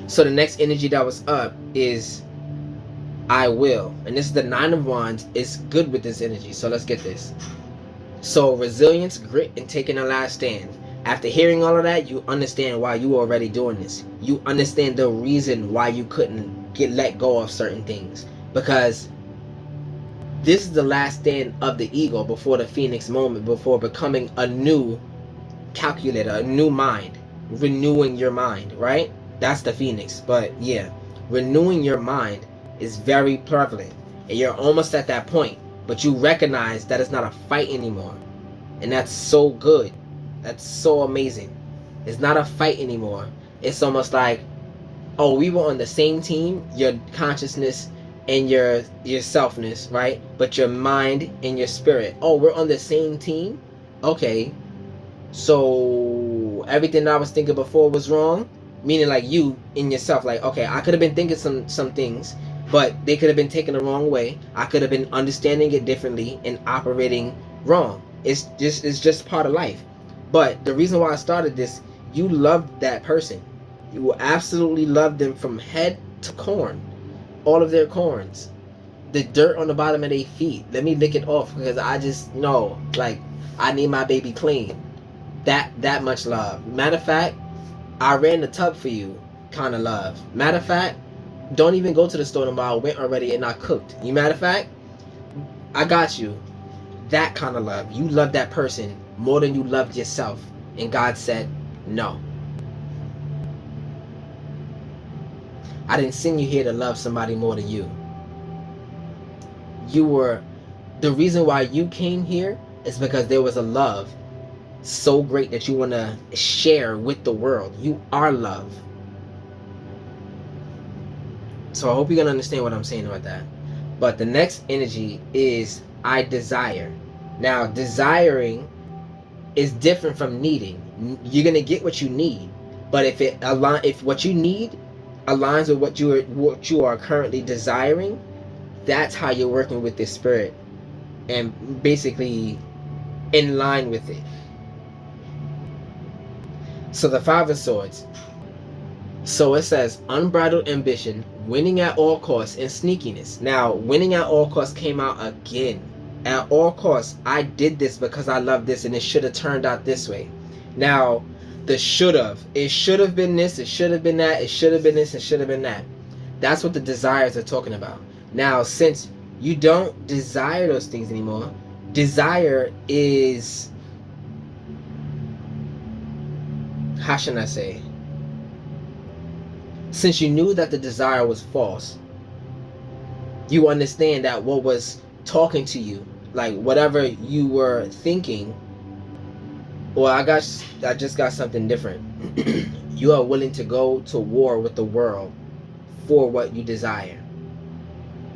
So the next energy that was up is I will. And this is the 9 of Wands. It's good with this energy. So let's get this. So resilience, grit, and taking a last stand. After hearing all of that, you understand why you were already doing this. You understand the reason why you couldn't let go of certain things. Because this is the last stand of the ego before the Phoenix moment, before becoming a new calculator, a new mind, renewing your mind, right? That's the Phoenix. But yeah, renewing your mind is very prevalent, and you're almost at that point, but you recognize that it's not a fight anymore, and that's so good. That's so amazing. It's not a fight anymore. It's almost like, oh, we were on the same team, your consciousness and your selfness, right? But your mind and your spirit, oh, we're on the same team. Okay, so everything I was thinking before was wrong, meaning like you in yourself, like, okay, I could have been thinking some things, but they could have been taken the wrong way. I could have been understanding it differently and operating wrong. It's just part of life. But the reason why I started this, you loved that person. You will absolutely love them from head to corn. All of their corns. The dirt on the bottom of their feet. Let me lick it off, because I just know, like, I need my baby clean. That much love. Matter of fact, I ran the tub for you kind of love. Matter of fact, don't even go to the store tomorrow. I went already and I cooked. You matter of fact, I got you. That kind of love. You love that person more than you loved yourself. And God said, no. I didn't send you here to love somebody more than you. You were, the reason why you came here is because there was a love so great that you want to share with the world. You are love. So I hope you're going to understand what I'm saying about that. But the next energy is I desire. Now, desiring is different from needing. You're going to get what you need. But if what you need aligns with what you are currently desiring, that's how you're working with this spirit and basically in line with it. So the 5 of Swords. So it says unbridled ambition, winning at all costs, and sneakiness. Now, winning at all costs came out again. At all costs, I did this because I love this, and it should have turned out this way. Now, the should have. It should have been this, it should have been that, it should have been this, it should have been that. That's what the desires are talking about. Now, since you don't desire those things anymore, desire is, how should I say? Since you knew that the desire was false, you understand that what was talking to you, like whatever you were thinking, well, I just got something different. You are willing to go to war with the world for what you desire.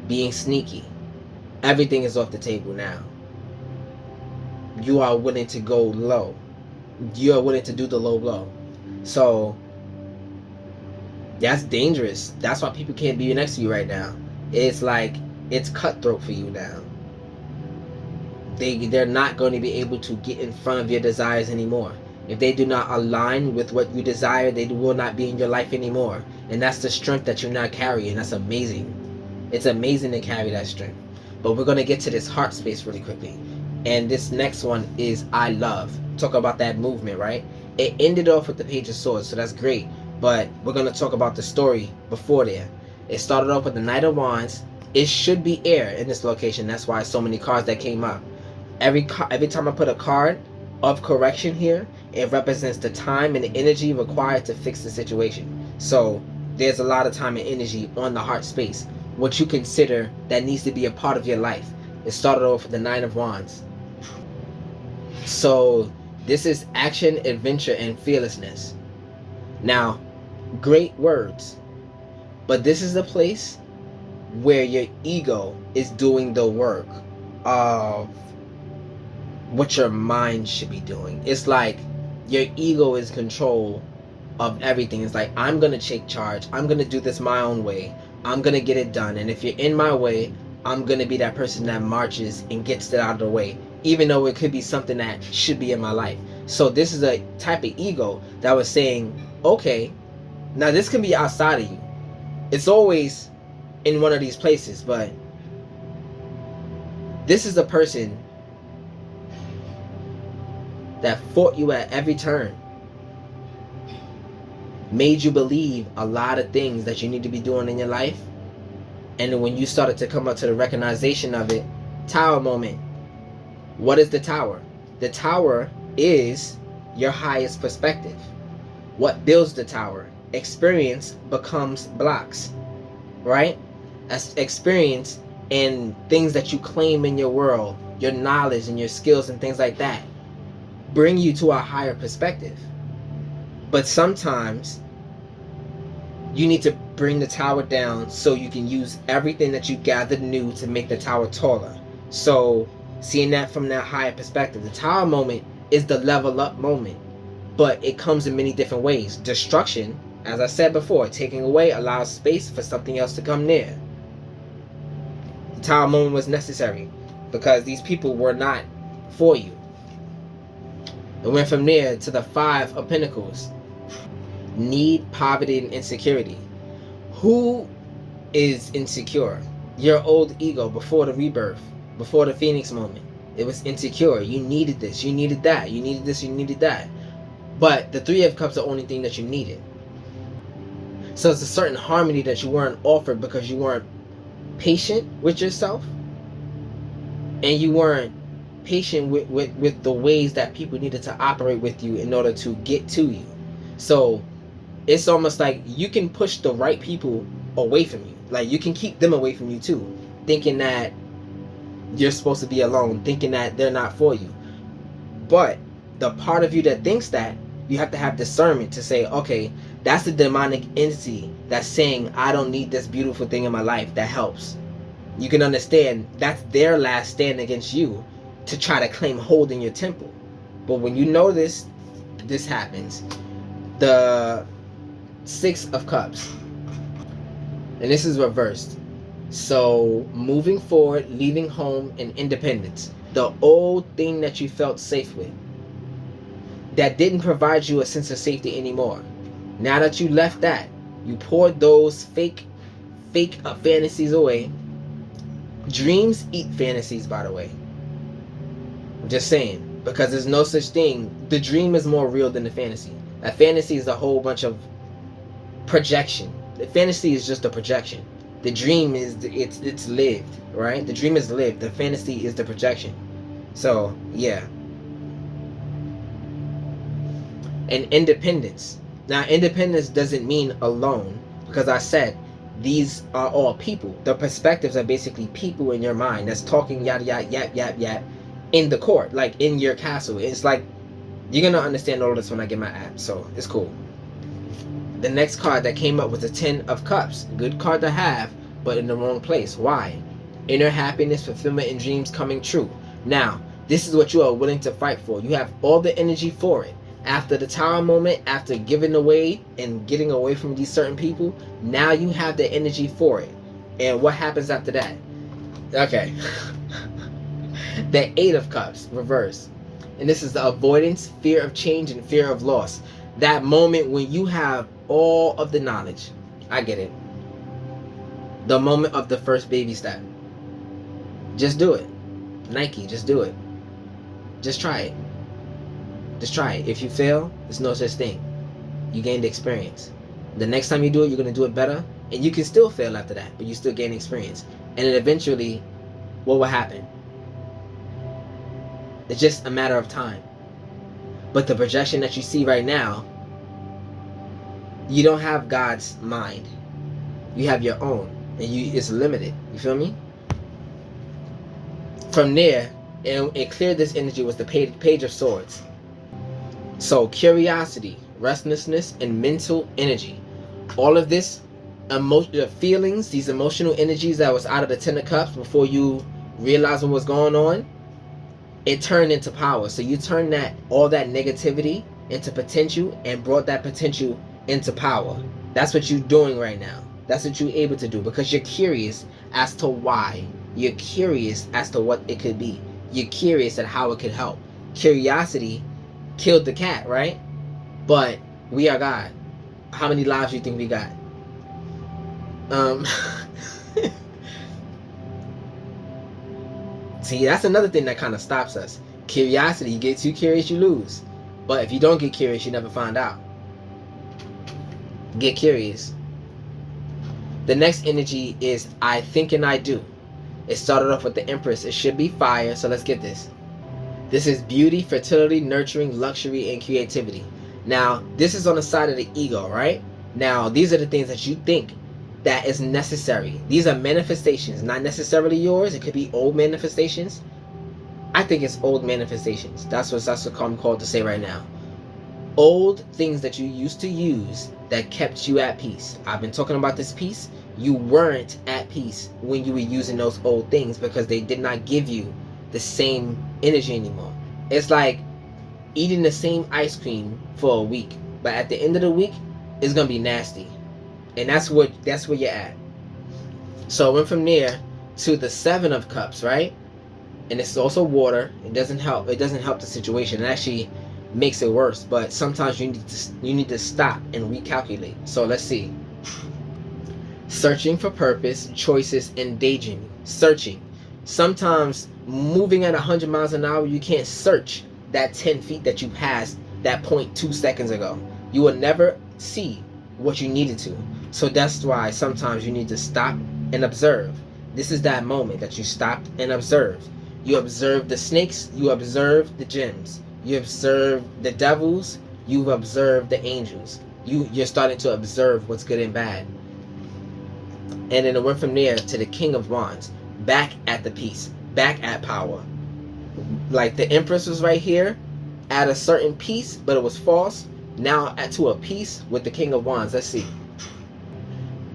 Being sneaky. Everything is off the table now. You are willing to go low. You are willing to do the low blow. So that's dangerous. That's why people can't be next to you right now. It's like, it's cutthroat for you now. They're not going to be able to get in front of your desires anymore. If they do not align with what you desire, they will not be in your life anymore. And that's the strength that you're not carrying. That's amazing. It's amazing to carry that strength. But we're going to get to this heart space really quickly. And this next one is I love. Talk about that movement, right? It ended off with the Page of Swords, so that's great. But we're going to talk about the story before there. It started off with the Knight of Wands. It should be air in this location. That's why so many cards that came up. Every time I put a card of correction here, it represents the time and the energy required to fix the situation. So there's a lot of time and energy on the heart space, what you consider that needs to be a part of your life. It started off with the Nine of Wands. So this is action, adventure, and fearlessness. Now, great words, but this is the place where your ego is doing the work of what your mind should be doing. It's like your ego is control of everything. It's like, I'm gonna take charge, I'm gonna do this my own way, I'm gonna get it done, and if you're in my way, I'm gonna be that person that marches and gets it out of the way, even though it could be something that should be in my life. So this is a type of ego that was saying, okay, now this can be outside of you. It's always in one of these places, but this is a person that fought you at every turn, made you believe a lot of things that you need to be doing in your life, and then when you started to come up to the recognition of it, Tower moment. What is the Tower? The Tower is your highest perspective. What builds the Tower? Experience becomes blocks, right? As experience and things that you claim in your world, your knowledge and your skills and things like that, bring you to a higher perspective. But sometimes you need to bring the tower down so you can use everything that you gathered new to make the tower taller. So seeing that from that higher perspective, the Tower moment is the level up moment, but it comes in many different ways. Destruction, as I said before, taking away allows space for something else to come near. The Tower moment was necessary because these people were not for you. It went from there to the Five of Pentacles. Need, poverty, and insecurity. Who is insecure? Your old ego before the rebirth, before the Phoenix moment. It was insecure. You needed this, you needed that, you needed this, you needed that. But the Three of Cups is the only thing that you needed. So it's a certain harmony that you weren't offered because you weren't patient with yourself, and you weren't patient with the ways that people needed to operate with you in order to get to you. So it's almost like you can push the right people away from you. Like you can keep them away from you too, thinking that you're supposed to be alone, thinking that they're not for you. But the part of you that thinks that, you have to have discernment to say, okay, that's the demonic entity that's saying, I don't need this beautiful thing in my life that helps. You can understand that's their last stand against you to try to claim hold in your temple. But when you know this happens. The Six of Cups, and this is reversed. So moving forward, leaving home, and independence. The old thing that you felt safe with, that didn't provide you a sense of safety anymore. Now that you left that, you poured those fake fantasies away. Dreams eat fantasies, by the way. I'm just saying, because there's no such thing. The dream is more real than the fantasy. A fantasy is a whole bunch of projection. The fantasy is just a projection. The dream is it's lived, right? The dream is lived. The fantasy is the projection. So yeah. And independence. Now independence doesn't mean alone, because I said these are all people. The perspectives are basically people in your mind that's talking yada yada yap yap yap in the court, like in your castle. It's like you're gonna understand all of this when I get my app, so it's cool. The next card that came up was the Ten of Cups. Good card to have, but in the wrong place. Why? Inner happiness, fulfillment, and dreams coming true. Now, this is what you are willing to fight for. You have all the energy for it. After the Tower moment, after giving away and getting away from these certain people, now you have the energy for it. And what happens after that? Okay. The Eight of Cups, reverse. And this is the avoidance, fear of change, and fear of loss. That moment when you have all of the knowledge. I get it. The moment of the first baby step. Just do it. Nike, just do it. Just try it. Just try it. If you fail, there's no such thing. You gained experience. The next time you do it, you're going to do it better. And you can still fail after that, but you still gain experience. And then eventually, what will happen? It's just a matter of time. But the projection that you see right now, you don't have God's mind. You have your own. And it's limited. You feel me? From there, it cleared this energy was the Page of Swords. So curiosity, restlessness, and mental energy. All of this feelings, these emotional energies that was out of the Ten of Cups before you realized what was going on, it turned into power. So you turned all that negativity into potential and brought that potential into power. That's what you're doing right now. That's what you're able to do because you're curious as to why. You're curious as to what it could be. You're curious at how it could help. Curiosity killed the cat, right? But we are God. How many lives do you think we got? See, that's another thing that kind of stops us. Curiosity, you get too curious, you lose. But if you don't get curious, you never find out. Get curious. The next energy is I think and I do. It started off with the Empress. It should be fire, so let's get this. This is beauty, fertility, nurturing, luxury, and creativity. Now, this is on the side of the ego, right? Now, these are the things that you think that is necessary. These are manifestations, not necessarily yours. It could be old manifestations. I think it's old manifestations. That's what I'm called to say right now. Old things that you used to use that kept you at peace. I've been talking about this peace. You weren't at peace when you were using those old things because they did not give you the same energy anymore. It's like eating the same ice cream for a week, but at the end of the week, it's gonna be nasty. And that's where you're at. So I went from there to the Seven of Cups, right? And it's also water. It doesn't help. It doesn't help the situation. It actually makes it worse. But sometimes you need to stop and recalculate. So let's see. Searching for purpose, choices, and daydreaming. Searching. Sometimes moving at 100 miles an hour, you can't search that 10 feet that you passed that point 2 seconds ago. You will never see what you needed to. So that's why sometimes you need to stop and observe. This is that moment that you stopped and observed. You observe the snakes, you observe the gems, you observe the devils, you've observed the angels. You're starting to observe what's good and bad. And then it went from there to the King of Wands, back at the peace, back at power. Like the Empress was right here at a certain peace, but it was false. Now to a peace with the King of Wands. Let's see.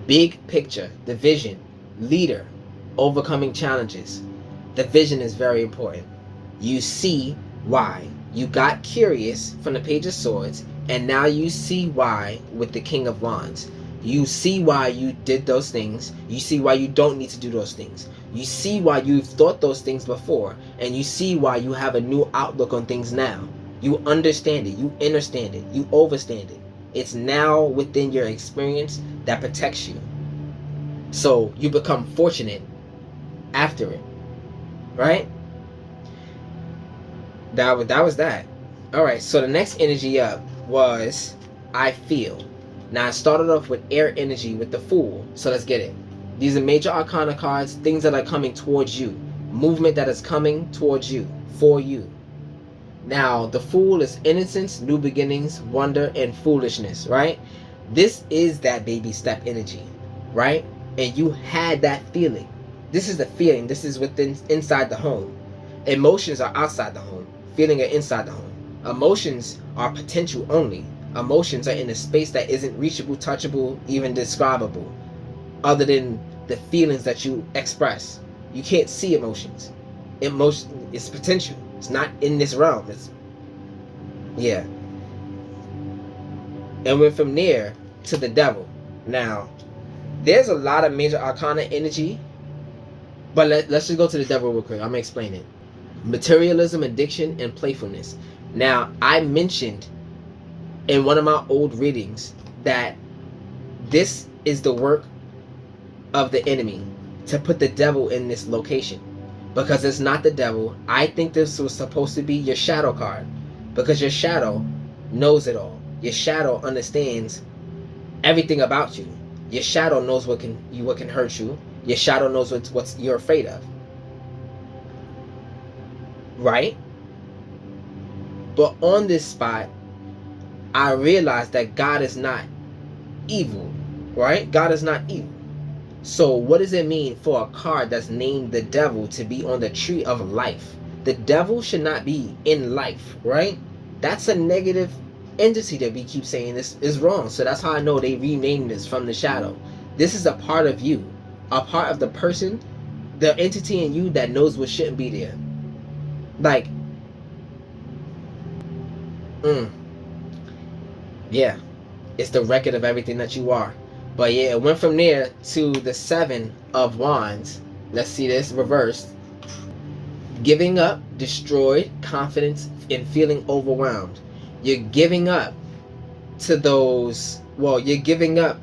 Big picture, the vision, leader, overcoming challenges. The vision is very important. You see why. You got curious from the Page of Swords, and now you see why with the King of Wands. You see why you did those things. You see why you don't need to do those things. You see why you've thought those things before, and you see why you have a new outlook on things now. You understand it, you understand it, you overstand it. It's now within your experience that protects you. So you become fortunate after it. Right? That was that. Alright, so the next energy up was I feel. Now I started off with air energy with the Fool. So let's get it. These are Major Arcana cards, things that are coming towards you. Movement that is coming towards you, for you. Now, the Fool is innocence, new beginnings, wonder, and foolishness, right? This is that baby step energy, right? And you had that feeling. This is the feeling. This is inside the home. Emotions are outside the home. Feeling are inside the home. Emotions are potential only. Emotions are in a space that isn't reachable, touchable, even describable, other than the feelings that you express. You can't see emotions. Emotion is potential. It's not in this realm. Yeah. And went from there to the Devil. Now, there's a lot of Major Arcana energy, but let's just go to the Devil real quick. I'm going to explain it. Materialism, addiction, and playfulness. Now, I mentioned in one of my old readings that this is the work of the enemy to put the devil in this location. Because it's not the devil. I think this was supposed to be your shadow card. Because your shadow knows it all. Your shadow understands everything about you. Your shadow knows what can hurt you. Your shadow knows what you're afraid of. Right? But on this spot, I realized that God is not evil. Right? God is not evil. So what does it mean for a card that's named the devil to be on the tree of life? The devil should not be in life, right? That's a negative entity that we keep saying this is wrong. So that's how I know they renamed this from the shadow. This is a part of you, a part of the person, the entity in you that knows what shouldn't be there. Like, yeah, it's the record of everything that you are. But yeah, it went from there to the 7 of Wands. Let's see this reversed. Giving up, destroyed, confidence, and feeling overwhelmed. You're giving up to those, well, you're giving up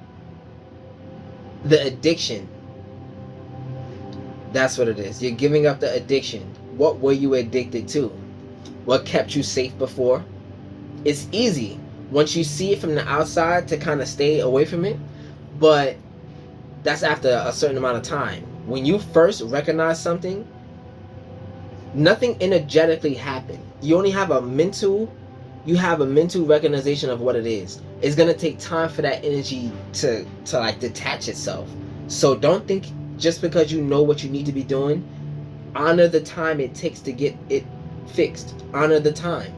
the addiction. That's what it is. You're giving up the addiction. What were you addicted to? What kept you safe before? It's easy once you see it from the outside to kind of stay away from it. But that's after a certain amount of time. When you first recognize something, nothing energetically happened. You only have a mental recognition of what it is. It's gonna take time for that energy to like detach itself. So don't think just because you know what you need to be doing, honor the time it takes to get it fixed. Honor the time.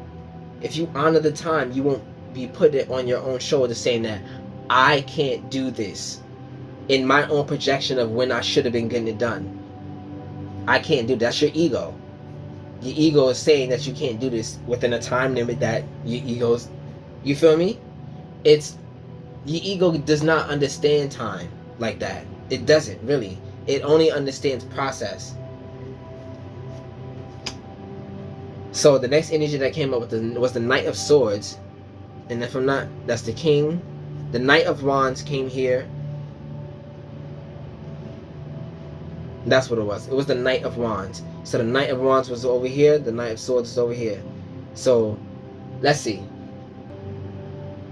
If you honor the time, you won't be put it on your own shoulder saying that I can't do this in my own projection of when I should have been getting it done. I can't do that. That's your ego. Your ego is saying that you can't do this within a time limit that your ego's, you feel me? It's, your ego does not understand time like that. It doesn't really. It only understands process. So the next energy that came up with was the Knight of Swords. And if I'm not, that's the King. The Knight of Wands came here. That's what it was. It was the Knight of Wands. So the Knight of Wands was over here. The Knight of Swords is over here. So let's see.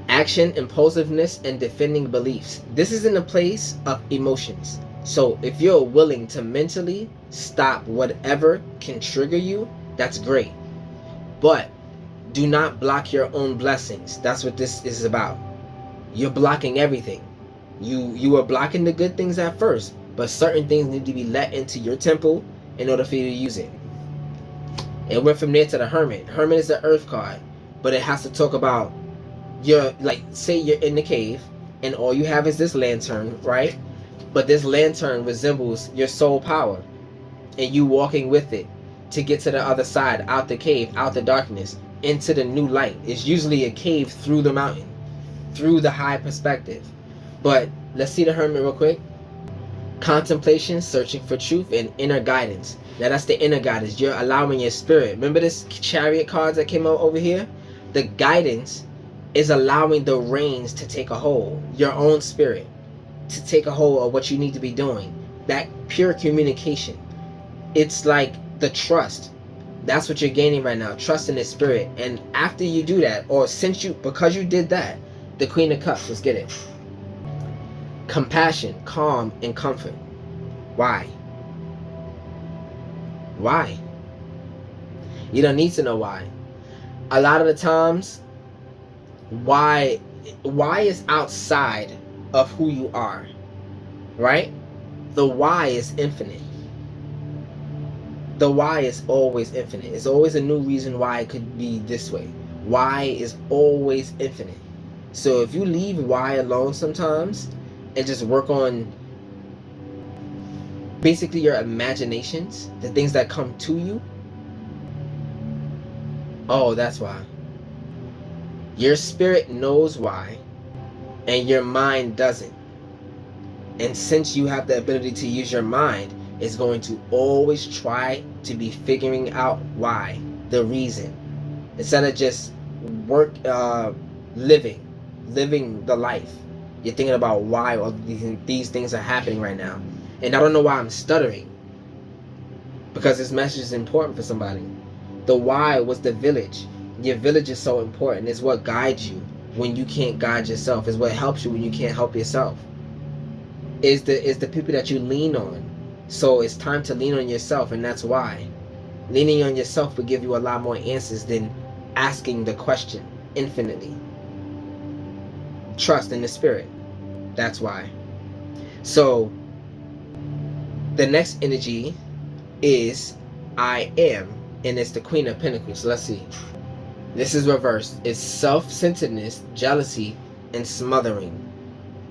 Action, impulsiveness, and defending beliefs. This is in a place of emotions. So if you're willing to mentally stop whatever can trigger you, that's great. But do not block your own blessings. That's what this is about. You're blocking everything. You are blocking the good things at first, but certain things need to be let into your temple in order for you to use it. It went from there to the Hermit. Hermit is the Earth card, but it has to talk about your, like, say you're in the cave and all you have is this lantern, right? But this lantern resembles your soul power and you walking with it to get to the other side, out the cave, out the darkness, into the new light. It's usually a cave through the mountain, through the high perspective. But let's see the Hermit real quick. Contemplation, searching for truth, and inner guidance. Now that's the inner guidance. You're allowing your spirit. Remember this Chariot cards that came out over here? The guidance is allowing the reins to take a hold. Your own spirit to take a hold of what you need to be doing. That pure communication. It's like the trust. That's what you're gaining right now. Trust in the spirit. And after you do that, or because you did that, the Queen of Cups, let's get it. Compassion, calm, and comfort. Why? Why? You don't need to know why. A lot of the times, why is outside of who you are, right? The why is infinite. The why is always infinite. It's always a new reason why it could be this way. Why is always infinite. So if you leave why alone sometimes and just work on basically your imaginations, the things that come to you, oh, that's why. Your spirit knows why and your mind doesn't. And since you have the ability to use your mind, it's going to always try to be figuring out why, the reason, instead of just living the life. You're thinking about why all these things are happening right now. And I don't know why I'm stuttering, because this message is important for somebody. The why was the village. Your village is so important. It's what guides you when you can't guide yourself. It's what helps you when you can't help yourself. is the people that you lean on. So it's time to lean on yourself, and that's why leaning on yourself will give you a lot more answers than asking the question infinitely. Trust in the spirit. That's why. So the next energy is I am, and it's the Queen of Pentacles. Let's see. This is reversed. It's self-centeredness, jealousy, and smothering.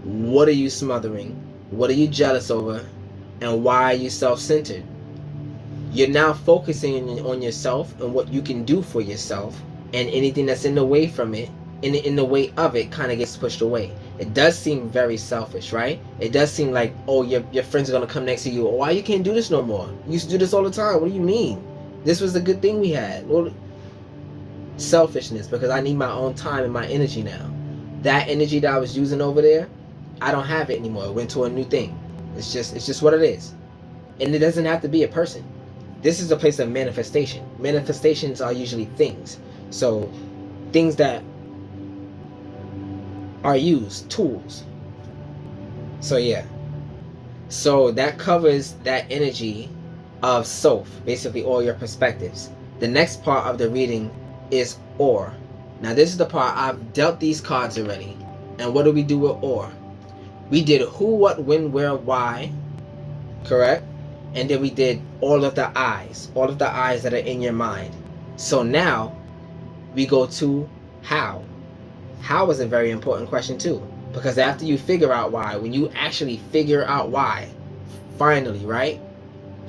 What are you smothering? What are you jealous over? And why are you self-centered? You're now focusing on yourself and what you can do for yourself, and anything that's in the way from it, in the way of it, kind of gets pushed away. It does seem very selfish, right? It does seem like, oh, your friends are going to come next to you. Why you can't do this no more? You used to do this all the time. What do you mean? This was the good thing we had. Well, selfishness, because I need my own time and my energy now. That energy that I was using over there, I don't have it anymore. It went to a new thing. It's just what it is. And it doesn't have to be a person. This is a place of manifestation. Manifestations are usually things. So things that are used, tools. So yeah. So that covers that energy of Soph, basically all your perspectives. The next part of the reading is Or. Now this is the part I've dealt these cards already. And what do we do with Or? We did who, what, when, where, why. Correct? And then we did all of the I's. All of the I's that are in your mind. So now we go to how. How is a very important question too. Because after you figure out why, when you actually figure out why, finally, right?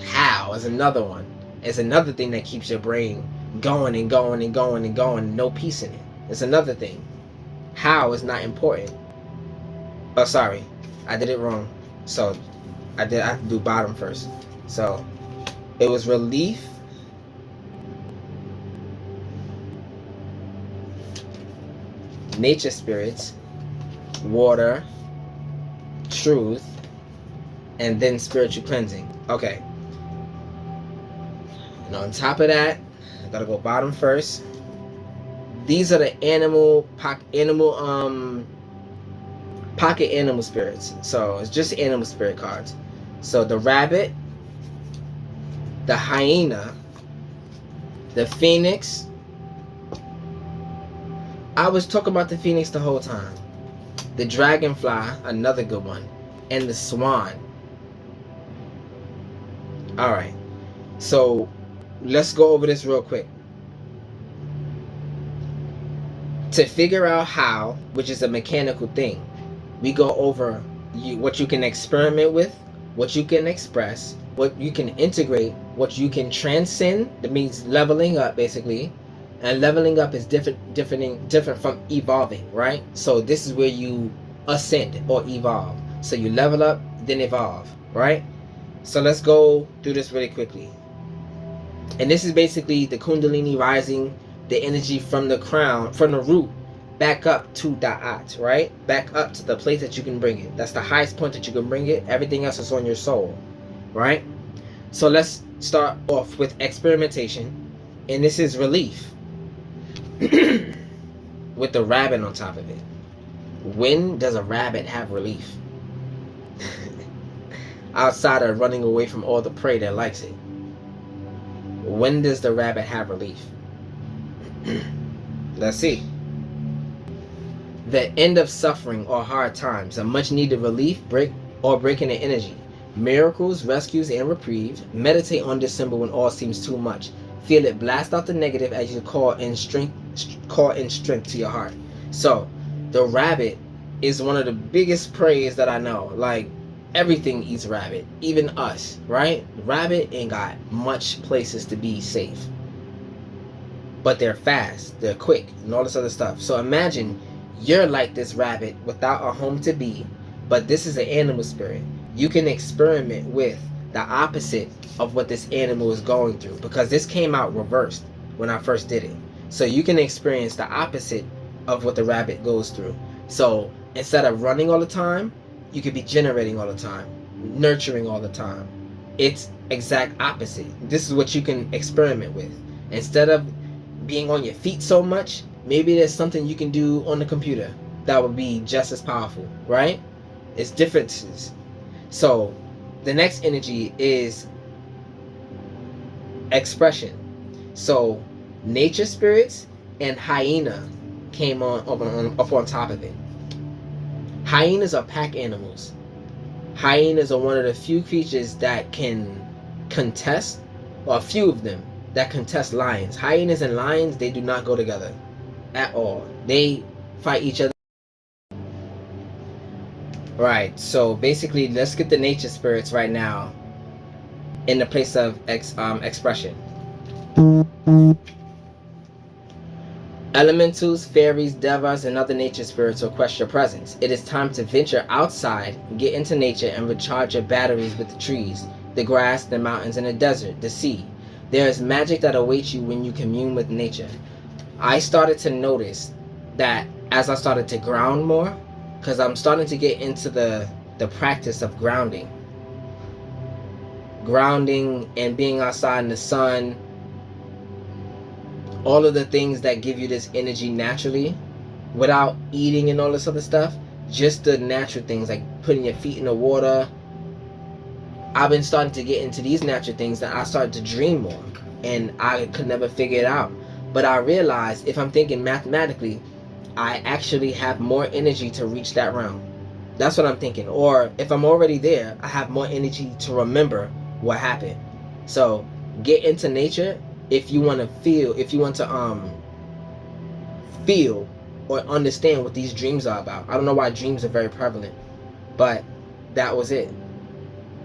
How is another one. It's another thing that keeps your brain going and going and going and going. No peace in it. It's another thing. How is not important. Oh, sorry. I did it wrong. So I have to do bottom first. So it was relief, nature spirits, water, truth, and then spiritual cleansing. Okay. And on top of that, I gotta go bottom first. These are the pocket animal spirits. So it's just animal spirit cards. So the rabbit, the hyena, the phoenix. I was talking about the phoenix the whole time. The dragonfly, another good one, and the swan. Alright, so let's go over this real quick. To figure out how, which is a mechanical thing, we go over what you can experiment with, what you can express, what you can integrate, what you can transcend. That means leveling up, basically. And leveling up is different from evolving, right? So this is where you ascend or evolve. So you level up, then evolve, right? So let's go through this really quickly. And this is basically the Kundalini rising, the energy from the crown, from the root, back up to Da'at, right? Back up to the place that you can bring it. That's the highest point that you can bring it. Everything else is on your soul, right? So let's start off with experimentation. And this is relief. With the rabbit on top of it. When does a rabbit have relief? Outside of running away from all the prey that likes it. When does the rabbit have relief? Let's see. The end of suffering or hard times, a much needed relief, breaking the energy. Miracles, rescues, and reprieve. Meditate on this symbol when all seems too much. Feel it blast out the negative as you call in strength to your heart. So the rabbit is one of the biggest preys that I know. Like, everything eats rabbit, even us, right? Rabbit ain't got much places to be safe, but they're fast, they're quick, and all this other stuff. So imagine you're like this rabbit without a home to be, but this is an animal spirit. You can experiment with the opposite of what this animal is going through, because this came out reversed when I first did it. So you can experience the opposite of what the rabbit goes through. So instead of running all the time, you could be generating all the time, nurturing all the time. It's exact opposite. This is what you can experiment with. Instead of being on your feet so much, maybe there's something you can do on the computer that would be just as powerful, right? It's differences. So the next energy is expression. So nature spirits and hyena came up on top of it. Hyenas are pack animals. Hyenas are one of the few creatures that can contest, or a few of them that contest lions. Hyenas and lions, they do not go together at all. They fight each other. Right, so basically, let's get the nature spirits right now in the place of expression. Elementals, fairies, devas, and other nature spirits request your presence. It is time to venture outside, get into nature, and recharge your batteries with the trees, the grass, the mountains, and the desert, the sea. There is magic that awaits you when you commune with nature. I started to notice that as I started to ground more, because I'm starting to get into the practice of grounding and being outside in the sun, all of the things that give you this energy naturally without eating and all this other stuff, just the natural things like putting your feet in the water. I've been starting to get into these natural things that I started to dream more, and I could never figure it out. But I realized if I'm thinking mathematically, I actually have more energy to reach that realm. That's what I'm thinking. Or if I'm already there, I have more energy to remember what happened. So get into nature if you want to feel, feel or understand what these dreams are about. I don't know why dreams are very prevalent, but that was it.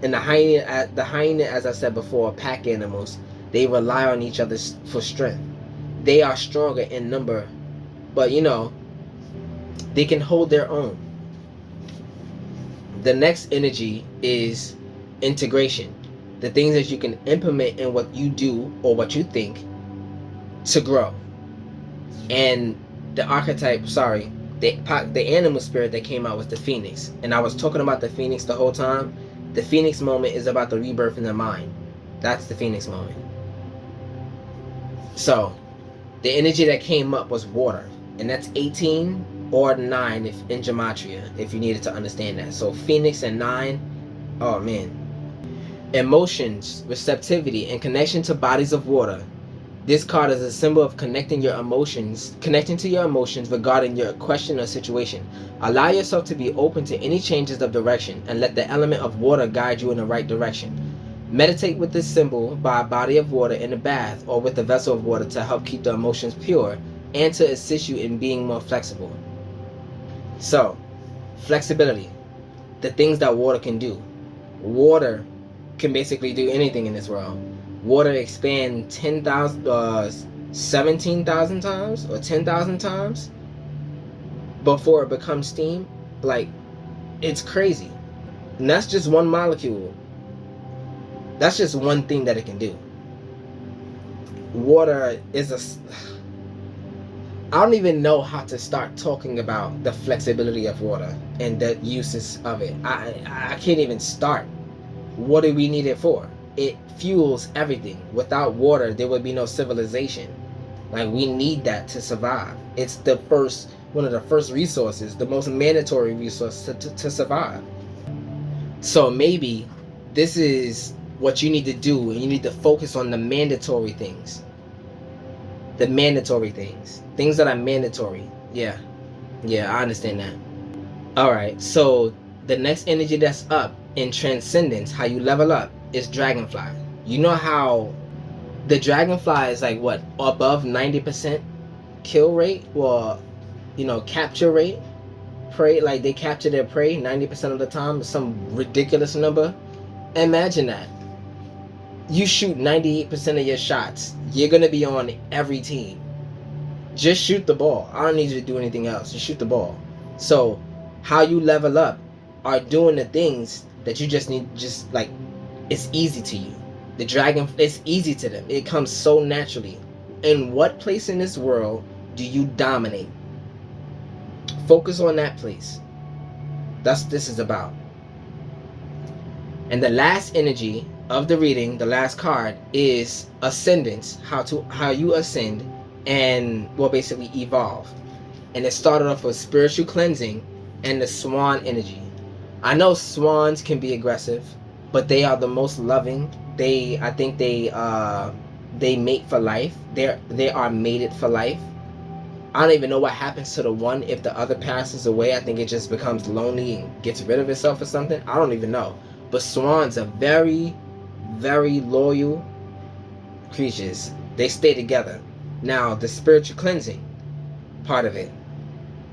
And the hyena, as I said before, pack animals, they rely on each other for strength. They are stronger in number, but they can hold their own. The next energy is integration. The things that you can implement in what you do or what you think to grow. And the animal spirit that came out was the phoenix. And I was talking about the phoenix the whole time. The phoenix moment is about the rebirth in the mind. That's the phoenix moment. So the energy that came up was water, and that's 18 or 9 if in gematria, if you needed to understand that. So phoenix and 9, oh man. Emotions, receptivity, and connection to bodies of water. This card is a symbol of connecting to your emotions regarding your question or situation. Allow yourself to be open to any changes of direction and let the element of water guide you in the right direction. Meditate with this symbol by a body of water in a bath or with a vessel of water to help keep the emotions pure and to assist you in being more flexible. So, flexibility. The things that water can do. Water can basically do anything in this world. Water expands 17,000 times or 10,000 times before it becomes steam. Like, it's crazy. And that's just one molecule. That's just one thing that it can do. Water is I don't even know how to start talking about the flexibility of water and the uses of it. I can't even start. What do we need it for? It fuels everything. Without water, there would be no civilization. Like, we need that to survive. It's one of the first resources, the most mandatory resource to survive. So maybe this is what you need to do, and you need to focus on the mandatory things. The mandatory things. Things that are mandatory. Yeah, I understand that. Alright, so the next energy that's up in transcendence, how you level up, is dragonfly. You know how the dragonfly is like what, above 90% kill rate, or capture rate? Prey, like they capture their prey 90% of the time, some ridiculous number. Imagine that. You shoot 98% of your shots, you're gonna be on every team. Just shoot the ball. I don't need you to do anything else. Just shoot the ball. So how you level up are doing the things that you just need, just like, it's easy to you. The dragon, it's easy to them. It comes so naturally. In what place in this world do you dominate? Focus on that place. That's what this is about. And the last energy of the reading, the last card, is ascendance. How you ascend and basically evolve. And it started off with spiritual cleansing and the swan energy. I know swans can be aggressive, but they are the most loving. I think they mate for life. They are mated for life. I don't even know what happens to the one if the other passes away. I think it just becomes lonely and gets rid of itself or something. I don't even know. But swans are very, very loyal creatures. They stay together. Now, the spiritual cleansing part of it.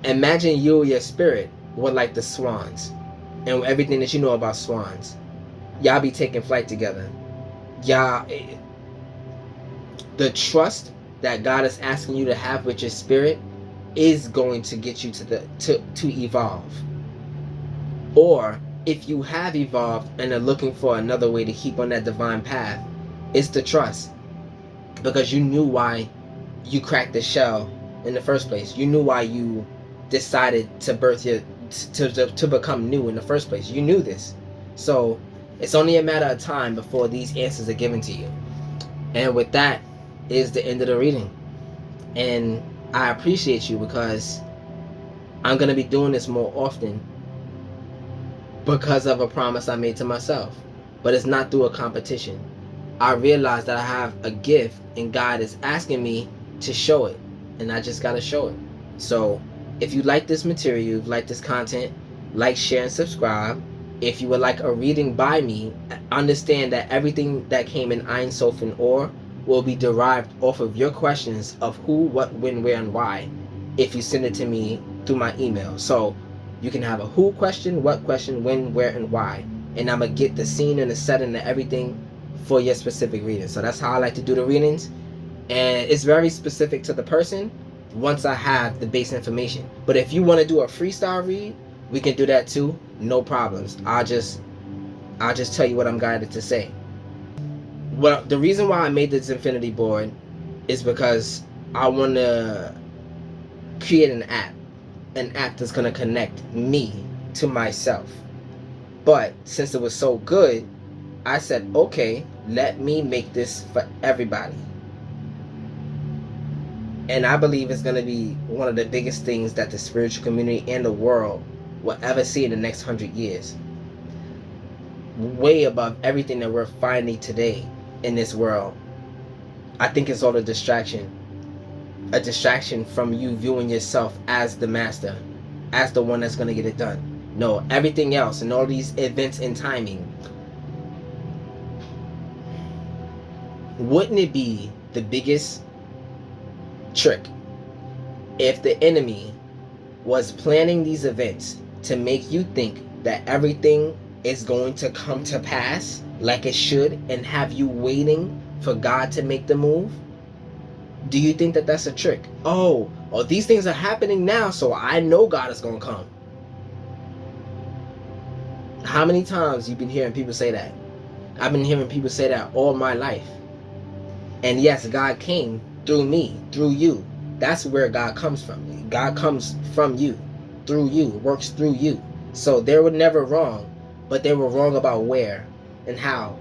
Imagine you and your spirit were like the swans. And everything that you know about swans. Y'all be taking flight together. Y'all, the trust that God is asking you to have with your spirit is going to get you to evolve. Or if you have evolved and are looking for another way to keep on that divine path, it's the trust. Because you knew why you cracked the shell in the first place. You knew why you decided to birth to become new in the first place. You knew this. So it's only a matter of time before these answers are given to you. And with that is the end of the reading. And I appreciate you because I'm going to be doing this more often because of a promise I made to myself. But it's not through a competition. I realize that I have a gift and God is asking me to show it. And I just got to show it. So if you like this material, you like this content, like, share, and subscribe. If you would like a reading by me, understand that everything that came in Ein, Soph, and Or will be derived off of your questions of who, what, when, where, and why if you send it to me through my email. So you can have a who question, what question, when, where, and why. And I'm going to get the scene and the setting and everything for your specific reading. So that's how I like to do the readings. And it's very specific to the person once I have the base information. But if you want to do a freestyle read, we can do that too. No problems. I'll just tell you what I'm guided to say. Well, the reason why I made the Zin-Finity Board is because I want to create an app that's going to connect me to myself. But since it was so good, I said, okay, let me make this for everybody. And I believe it's going to be one of the biggest things that the spiritual community and the world will ever see in the next 100 years. Way above everything that we're finding today in this world. I think it's all a distraction. A distraction from you viewing yourself as the master, as the one that's going to get it done. No, everything else and all these events and timing. Wouldn't it be the biggest trick if the enemy was planning these events to make you think that everything is going to come to pass like it should and have you waiting for God to make the move? Do you think that that's a trick? Oh, these things are happening now, so I know God is going to come. How many times you've been hearing people say that? I've been hearing people say that all my life. And yes, God came through me, through you. That's where God comes from. God comes from you, through you, works through you. So they were never wrong, but they were wrong about where and how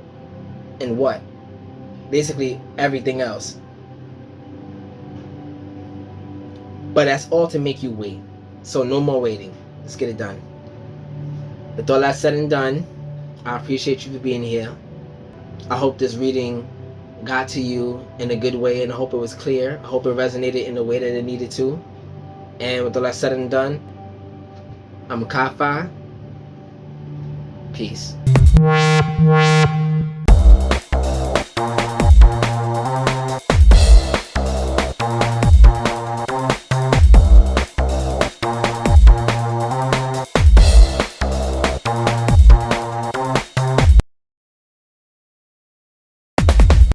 and what. Basically everything else. But that's all to make you wait. So no more waiting. Let's get it done. With all that said and done, I appreciate you for being here. I hope this reading got to you in a good way, and I hope it was clear. I hope it resonated in the way that it needed to. And with all that said and done, I'm Kafa. Peace.